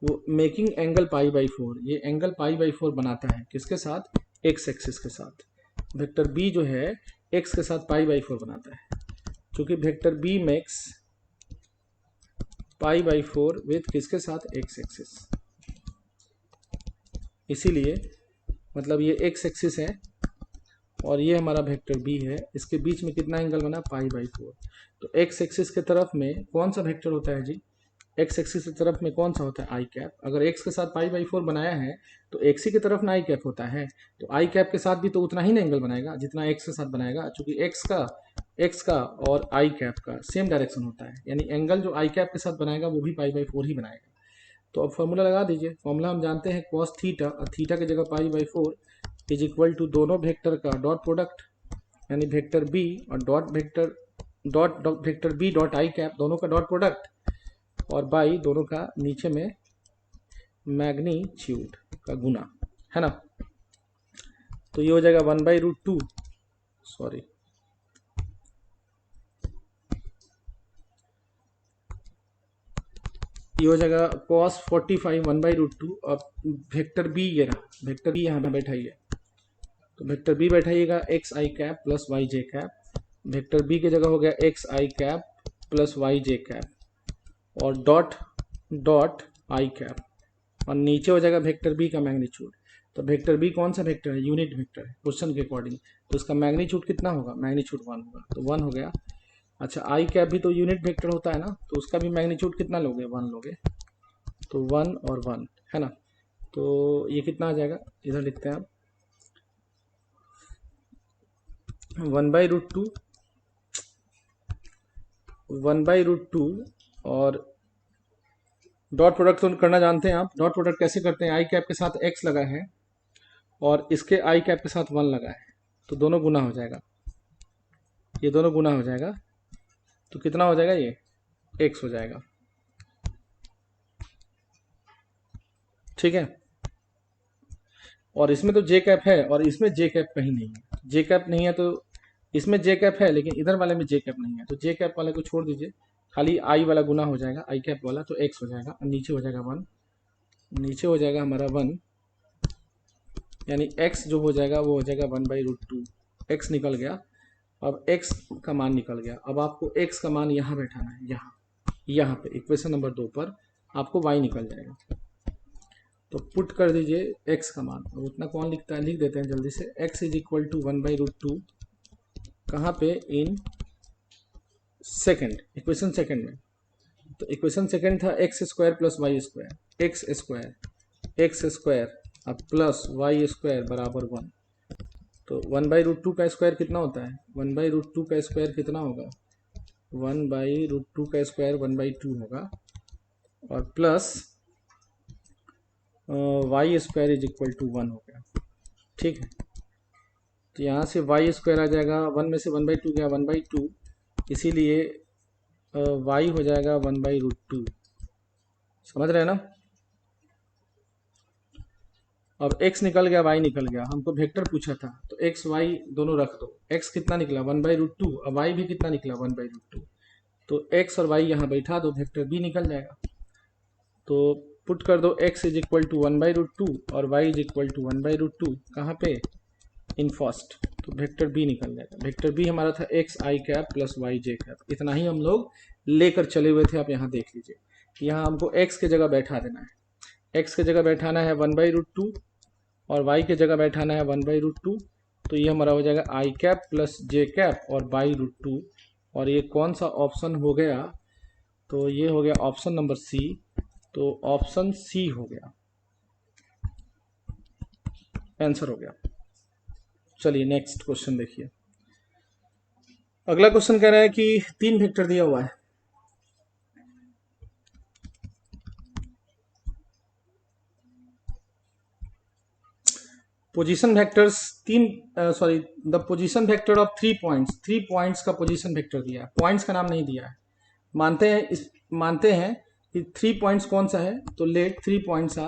वो मेकिंग एंगल पाई बाई 4, ये एंगल पाई बाई 4 बनाता है किसके साथ, एक्स एक्सिस के साथ। वेक्टर बी जो है एक्स के साथ पाई बाई 4 बनाता है, क्योंकि vector b makes pi by 4 with किसके साथ, एक्स एक्सिस। इसीलिए मतलब ये एक्स एक्सिस है और ये हमारा वेक्टर बी है, इसके बीच में कितना एंगल बना, पाई बाई 4। तो एक्स एक्सिस के तरफ में कौन सा वेक्टर होता है जी, एक्स एक्सिस की तरफ में कौन सा होता है, आई कैप। अगर एक्स के साथ पाई बाई 4 बनाया है तो एक्स ही की तरफ ना आई कैप होता है, तो आई कैप के साथ भी तो उतना ही ना एंगल बनाएगा जितना एक्स के साथ बनाएगा, क्योंकि एक्स का और आई कैप का सेम डायरेक्शन होता है, यानी एंगल जो आई कैप के साथ बनाएगा वो भी पाई बाई 4 ही बनाएगा। तो अब फॉर्मूला लगा दीजिए। फॉर्मूला हम जानते हैं कॉस थीटा, और थीटा की जगह pi by 4 is equal to दोनों वेक्टर का डॉट प्रोडक्ट, यानी वेक्टर बी और dot vector b dot i cap, दोनों का डॉट प्रोडक्ट, और बाई दोनों का नीचे में मैग्नीट्यूड का गुना, है ना। तो ये हो जाएगा 1/√2, सॉरी ये हो जाएगा cos 45 1/√2। और वेक्टर बी ये रहा, वेक्टर बी यहाँ बैठाइए, तो वेक्टर बी बैठाइएगा एक्स आई कैप प्लस वाई जे कैप। वेक्टर बी की जगह हो गया एक्स आई कैप प्लस वाई जे कैप और डॉट डॉट आई कैप, और नीचे हो जाएगा वेक्टर बी का मैग्नीट्यूड। तो वेक्टर बी कौन सा वेक्टर है, यूनिट वेक्टर है क्वेश्चन के अकॉर्डिंग, तो इसका मैग्नीट्यूड कितना होगा, मैग्नीट्यूड 1 होगा, तो 1 हो गया। अच्छा आई कैप भी तो यूनिट वेक्टर होता है ना, तो उसका भी मैग्नीट्यूड कितना लोगे, 1 लोगे, तो 1 और 1, है ना। तो ये कितना आ जाएगा, इधर लिखते हैं आप 1/√2 और डॉट प्रोडक्ट तो करना जानते हैं आप। डॉट प्रोडक्ट कैसे करते हैं, आई कैप के साथ एक्स लगा है और इसके आई कैप के साथ 1 लगा है, तो दोनों गुना हो जाएगा, ये दोनों गुना हो जाएगा, तो कितना हो जाएगा, ये एक्स हो जाएगा। ठीक है, और इसमें तो जे कैप है और इसमें जे कैप कहीं नहीं है। जे कैप नहीं है तो इसमें जे कैप है लेकिन इधर वाले में जे कैप नहीं है, तो जे कैप वाले को छोड़ दीजिए, खाली आई वाला गुना हो जाएगा, आई कैप वाला, तो एक्स हो जाएगा और नीचे हो जाएगा 1, नीचे हो जाएगा हमारा 1, यानी एक्स जो हो जाएगा वो हो जाएगा 1/√2। एक्स निकल गया, अब x का मान निकल गया। अब आपको x का मान यहाँ बैठाना है, यहाँ पे इक्वेशन नंबर 2 पर आपको y निकल जाएगा। तो पुट कर दीजिए x का मान, अब उतना कौन लिखता है, लिख देते हैं जल्दी से। x इज इक्वल टू 1/√2 कहाँ पे, इन सेकेंड, इक्वेशन सेकेंड में। तो इक्वेशन सेकेंड था x² plus y square, x square अब प्लस वाई स्क्वायर बराबर 1। तो 1/√2 का स्क्वायर कितना होता है, 1/√2 का स्क्वायर कितना होगा, 1/√2 का स्क्वायर 1/2 होगा, और plus y square is equal to 1 हो गया। ठीक है, तो यहाँ से वाई स्क्वायर आ जाएगा, 1 में से 1/2 गया 1/2, इसीलिए वाई हो जाएगा 1/√2। समझ रहे हैं ना। अब x निकल गया, y निकल गया, हमको वेक्टर पूछा था तो x y दोनों रख दो। x कितना निकला 1/√2, अब y भी कितना निकला 1/√2, तो x और y यहाँ बैठा दो, वेक्टर b निकल जाएगा। तो पुट कर दो x इज इक्वल टू 1/√2 और y इज इक्वल टू 1/√2 कहाँ पे, इन फर्स्ट, तो वेक्टर b निकल जाएगा। वेक्टर b हमारा था x i cap plus y j cap, इतना ही हम लोग लेकर चले हुए थे। आप यहाँ देख लीजिए, यहाँ हमको x के जगह बैठा देना है, x के जगह बैठाना है 1/√2 और y के जगह बैठाना है 1/√2, तो ये हमारा हो जाएगा i cap plus j cap और बाई√2, और ये कौन सा ऑप्शन हो गया, तो ये हो गया ऑप्शन नंबर सी, तो ऑप्शन सी हो गया, आंसर हो गया। चलिए नेक्स्ट क्वेश्चन देखिए। अगला क्वेश्चन कह रहा है कि 3 वेक्टर दिया हुआ है, position vectors the position vector of 3 points का पोजीशन वेक्टर दिया है, पॉइंट्स का नाम नहीं दिया है। मानते हैं कि 3 पॉइंट्स कौन सा है, तो लेट 3 पॉइंट्स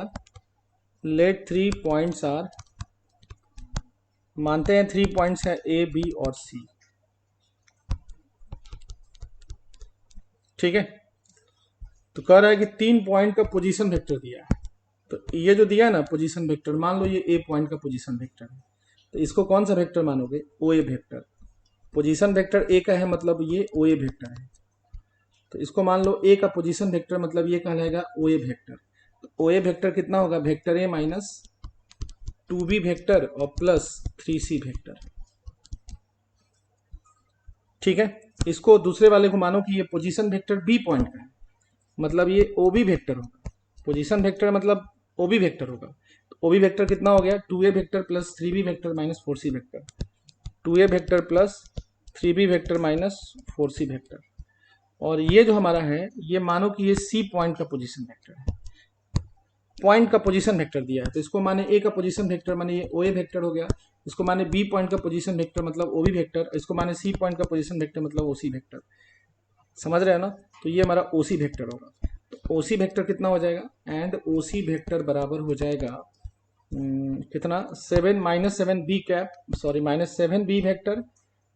आर, मानते हैं 3 पॉइंट्स है ए बी और सी। ठीक है, तो कह रहा है कि 3 पॉइंट का पोजीशन वेक्टर दिया है, तो ये जो दिया है ना पोजीशन वेक्टर, मान लो ये ए पॉइंट का पोजीशन वेक्टर है, तो इसको कौन सा वेक्टर मानोगे, ओ a vector. Position vector a का है मतलब ये ओ ए वेक्टर है, तो इसको मान लो ए का पोजीशन वेक्टर मतलब ये कहलाएगा ओ ए वेक्टर। तो ओ ए वेक्टर कितना होगा, vector a minus 2b vector और प्लस 3c वेक्टर। ठीक है, इसको दूसरे वाले को मानो कि ये पोजीशन वेक्टर बी पॉइंट का है, मतलब ये ओ बी वेक्टर होगा। पोजीशन वेक्टर मतलब ओ बी वेक्टर होगा, तो ओ बी वेक्टर कितना हो गया, 2a vector plus 3b vector minus 4c vector, 2a vector plus 3b vector minus 4c vector. और ये जो हमारा है, ये मानो कि ये सी पॉइंट का पोजीशन वेक्टर है, पॉइंट का पोजीशन वेक्टर दिया है, तो इसको माने ए का पोजीशन वेक्टर माने ये ओ ए वेक्टर हो गया, इसको माने बी पॉइंट का पोजीशन वेक्टर मतलब ओ बी वेक्टर, इसको माने सी पॉइंट का पोजीशन वेक्टर मतलब ओ सी वेक्टर। समझ रहे हैं ना, तो ये हमारा ओ सी वेक्टर होगा। तो ओ सी वेक्टर कितना हो जाएगा, एंड ओ सी वेक्टर बराबर हो जाएगा कितना, 7 b cap -7 b vector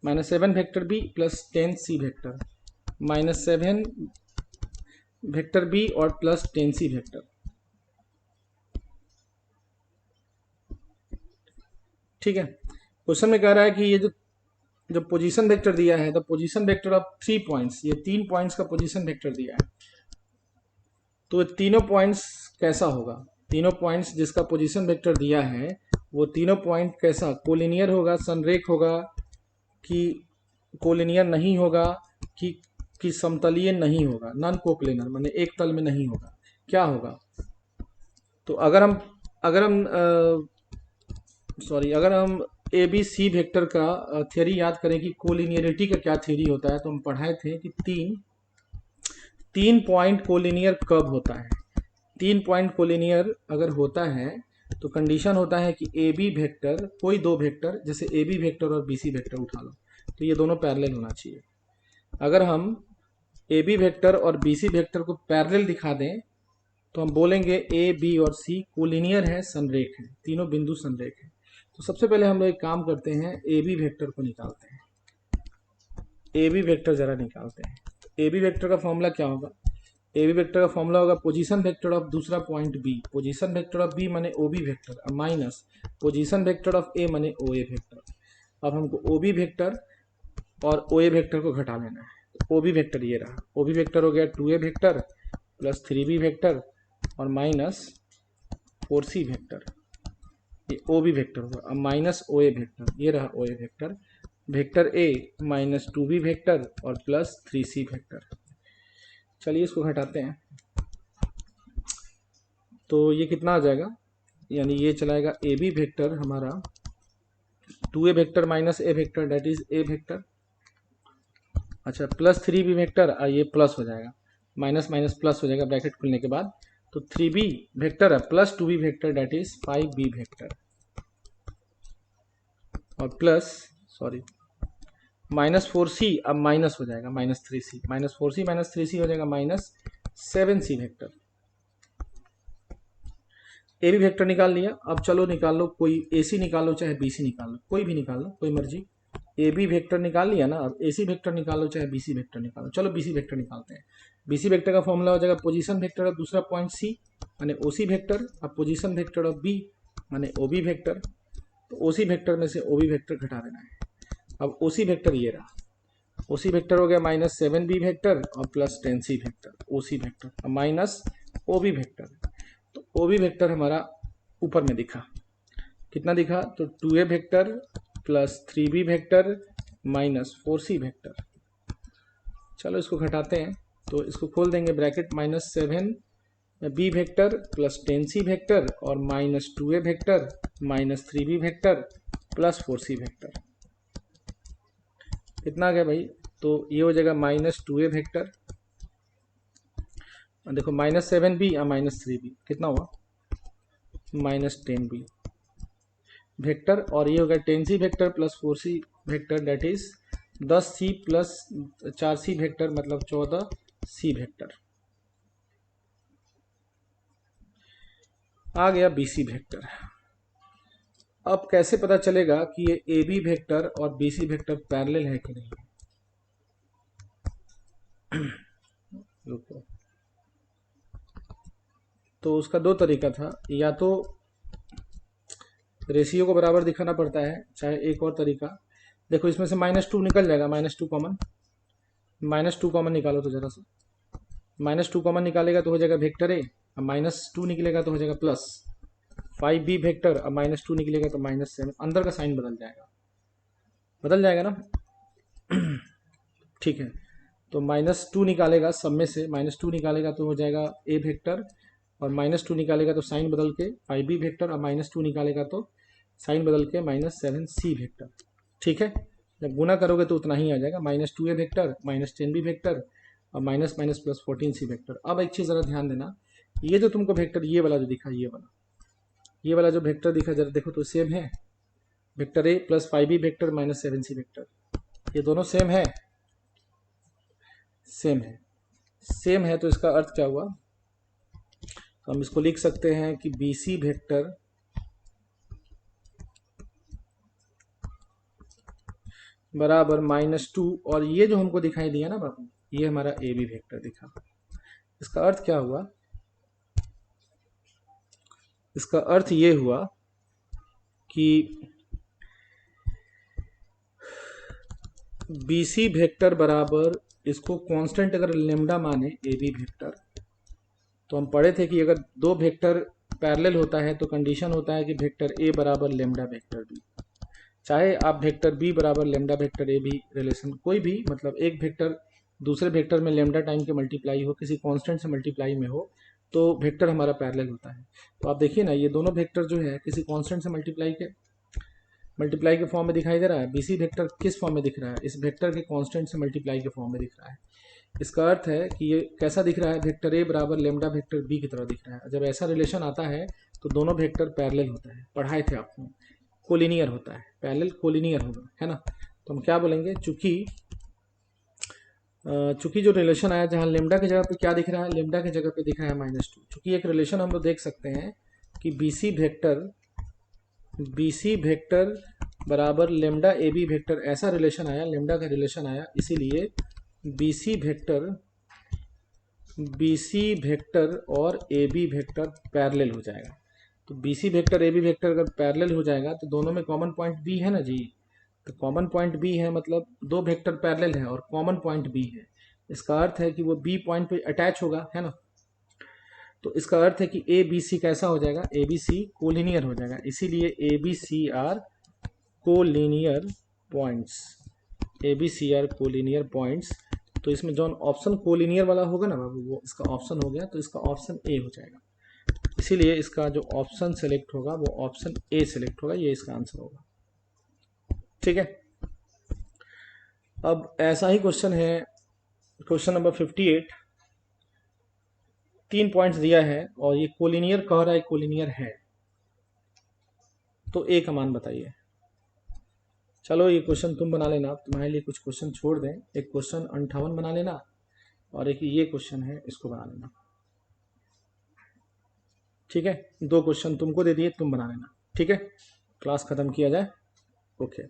-7 vector b plus 10 c vector -7 vector b और प्लस 10 सी वेक्टर। ठीक है, क्वेश्चन में कह रहा है कि ये जो पोजीशन वेक्टर दिया है, the position vector of 3 points, ये 3 पॉइंट्स का पोजीशन वेक्टर दिया है, तो तीनों पॉइंट्स कैसा होगा, तीनों पॉइंट्स जिसका पोजीशन वेक्टर दिया है वो तीनों पॉइंट कैसा, कोलिनियर होगा, संरेख होगा, कि कोलिनियर नहीं होगा, कि समतलीय नहीं होगा, नॉन कोप्लेनर माने एक तल में नहीं होगा, क्या होगा। तो अगर हम ए बी सी वेक्टर का थ्योरी याद करें कि कोलिनियरिटी का क्या थ्योरी होता है, तो हम पढ़ाए थे कि तीन पॉइंट कोलिनियर कब होता है। 3 पॉइंट कोलिनियर अगर होता है तो कंडीशन होता है कि ए बी वेक्टर, कोई 2 वेक्टर जैसे ए बी वेक्टर और बी सी वेक्टर उठा लो, तो ये दोनों पैरेलल होना चाहिए। अगर हम ए बी वेक्टर और बी सी वेक्टर को पैरेलल दिखा दें तो हम बोलेंगे ए बी और सी कोलिनियर है, संरेख है, तीनों बिंदु संरेख है। तो सबसे पहले हम लोग एक काम करते हैं, ए बी वेक्टर को निकालते हैं। ए बी वेक्टर जरा निकालते हैं। ए बी वेक्टर का फॉर्मूला क्या होगा? ए बी वेक्टर का फॉर्मूला होगा पोजीशन वेक्टर ऑफ दूसरा point b, position vector of b माने o b vector, minus position vector of a माने ओ ए वेक्टर। अब हमको ओ बी वेक्टर और ओ ए वेक्टर को घटा लेना है। ओ बी वेक्टर ये रहा, ओ बी वेक्टर हो गया 2a vector plus 3b vector और माइनस 4c वेक्टर, ये ओ बी वेक्टर होगा। अब माइनस ओ ए वेक्टर, ये रहा o a vector, vector a minus 2b vector और प्लस 3c वेक्टर। चलिए इसको घटाते हैं, तो ये कितना आ जाएगा, यानी ये चलाएगा ए बी वेक्टर हमारा 2a vector minus a vector that is a vector, अच्छा प्लस 3b वेक्टर, ये प्लस हो जाएगा, माइनस माइनस प्लस हो जाएगा ब्रैकेट खुलने के बाद, तो 3b वेक्टर है plus 2b vector that is 5b vector और प्लस सॉरी माइनस 4c, अब माइनस हो जाएगा minus 3c, minus 4c minus 3c हो जाएगा minus 7c vector. A b vector निकाल लिया। अब चलो निकाल लो, कोई ए सी निकालो चाहे बी सी निकाल लो, कोई भी निकाल लो, कोई मर्जी। ए बी वेक्टर निकाल लिया ना, अब ए सी वेक्टर निकालो चाहे बी सी वेक्टर निकालो। चलो बी सी वेक्टर निकालते हैं। बी सी वेक्टर का फॉर्मूला हो जाएगा पोजीशन वेक्टर ऑफ दूसरा पॉइंट सी माने ओ सी वेक्टर, अब पोजीशन वेक्टर ऑफ बी माने ओ बी वेक्टर, तो ओ सी वेक्टर में से ओ बी वेक्टर घटा देना है। अब ओ सी वेक्टर ये रहा, ओ सी वेक्टर हो गया माइनस 7b वेक्टर और प्लस 10c वेक्टर, ओ सी वेक्टर, अब माइनस ओ बी वेक्टर, तो ओ बी वेक्टर हमारा ऊपर में दिखा, कितना दिखा, तो 2a vector plus 3b vector minus 4c vector. चलो इसको घटाते हैं, तो इसको खोल देंगे bracket, minus 7b vector plus 10c vector और minus 2a vector minus 3b vector plus 4c vector. कितना आ गया भाई, तो ये हो जाएगा माइनस 2a वेक्टर, देखो माइनस 7b या माइनस 3b, कितना हुआ माइनस 10b वेक्टर, और ये हो गया 10c vector plus 4c vector that is 10c plus 4c vector मतलब 14c वेक्टर। आ गया bc वेक्टर। अब कैसे पता चलेगा कि ये ए बी वेक्टर और बी सी वेक्टर पैरेलल है कि नहीं? रुको, तो उसका दो तरीका था, या तो रेशियो को बराबर दिखाना पड़ता है, चाहे एक और तरीका, देखो इसमें से -2 निकल जाएगा, -2 कॉमन, -2 कॉमन निकालो तो जरा सा, -2 कॉमन निकालेगा तो हो जाएगा वेक्टर ए, अब -2 निकलेगा तो हो जाएगा प्लस 5b वेक्टर, अब -2 निकलेगा तो -7, अंदर का साइन बदल जाएगा ना। ठीक है, तो -2 निकालेगा सब में से, -2 निकालेगा तो हो जाएगा ए वेक्टर, और -2 निकालेगा तो साइन बदल के 5b वेक्टर, और -2 निकालेगा तो साइन बदल के -7c वेक्टर। ठीक है, जब गुना करोगे तो उतना ही आ जाएगा, -2a वेक्टर -10b वेक्टर और minus minus plus 14c vector. अब एक चीज़ ज़रा ध्यान देना, ये जो तुमको वेक्टर ये वाला जो दिखा, ये वाला जो वेक्टर दिखा जरा देखो तो सेम है, vector a plus 5b vector minus 7c vector, ये दोनों सेम है, सेम है, तो इसका अर्थ क्या हुआ, तो हम इसको लिख सकते हैं कि बी सी वेक्टर बराबर -2, और ये जो हमको दिखाई दिया ना बाबू, ये हमारा ए बी वेक्टर दिखा। इसका अर्थ क्या हुआ, इसका अर्थ ये हुआ कि बी सी वेक्टर बराबर, इसको कांस्टेंट अगर लेमडा माने ए बी वेक्टर, तो हम पढ़े थे कि अगर दो वेक्टर पैरेलल होता है तो कंडीशन होता है कि वेक्टर ए बराबर लेमडा वेक्टर बी, चाहे आप वेक्टर बी बराबर lambda vector a b relation कोई भी, मतलब एक वेक्टर दूसरे वेक्टर में लेमडा टाइम के मल्टीप्लाई हो, किसी कांस्टेंट से मल्टीप्लाई में हो, तो वेक्टर हमारा पैरेलल होता है। तो आप देखिए ना, ये दोनों वेक्टर जो है किसी कांस्टेंट से मल्टीप्लाई के फॉर्म में दिखाई दे रहा है। बीसी वेक्टर किस फॉर्म में दिख रहा है, इस वेक्टर के कांस्टेंट से मल्टीप्लाई के फॉर्म में दिख रहा है। इसका अर्थ है कि ये कैसा दिख रहा है, वेक्टर ए बराबर लेमडा वेक्टर बी की तरह दिख रहा है। जब ऐसा रिलेशन आता है तो दोनों वेक्टर पैरेलल होता है, पढ़ाए थे आपको, कोलिनियर होता है, पैरेलल कोलिनियर होगा, है ना। तो हम क्या बोलेंगे, चूंकि चूंकि जो रिलेशन आया जहाँ लेमडा की जगह पे क्या दिख रहा है, लेमडा की जगह पे दिख रहा है -2। चूंकि एक रिलेशन हम लोग देख सकते हैं कि बी सी वेक्टर बराबर लेमडा ए बी वेक्टर, ऐसा रिलेशन आया, लेमडा का रिलेशन आया, इसीलिए बी सी वेक्टर और ए बी वेक्टर पैरेलल हो जाएगा। तो b c vector a b vector अगर पैरेलल हो जाएगा तो दोनों में कॉमन पॉइंट बी है ना जी। तो कॉमन पॉइंट बी है मतलब दो वेक्टर पैरेलल है और कॉमन पॉइंट बी है, इसका अर्थ है कि वो बी पॉइंट पे अटैच होगा, है ना। तो इसका अर्थ है कि ए बी सी कैसा हो जाएगा, ए बी सी कोलिनियर हो जाएगा, इसीलिए A B C are collinear points, A B C are collinear points. तो इसमें जो ऑप्शन कोलिनियर वाला होगा ना बाबू, वो इसका ऑप्शन हो गया, तो इसका ऑप्शन ए हो जाएगा। इसीलिए इसका जो ऑप्शन सेलेक्ट होगा वो ऑप्शन ए सेलेक्ट होगा, ये इसका आंसर होगा। ठीक है, अब ऐसा ही क्वेश्चन है, क्वेश्चन नंबर 58। 3 पॉइंट्स दिया है और ये कोलिनियर कह रहा है, कोलिनियर है, तो ए का मान बताइए। चलो ये क्वेश्चन तुम बना लेना, तुम्हारे लिए कुछ क्वेश्चन छोड़ दें, एक क्वेश्चन 58 बना लेना और एक ये क्वेश्चन है, इसको बना लेना। ठीक है, 2 क्वेश्चन तुमको दे दिए, तुम बना लेना। ठीक है, क्लास खत्म किया जाए। ओके।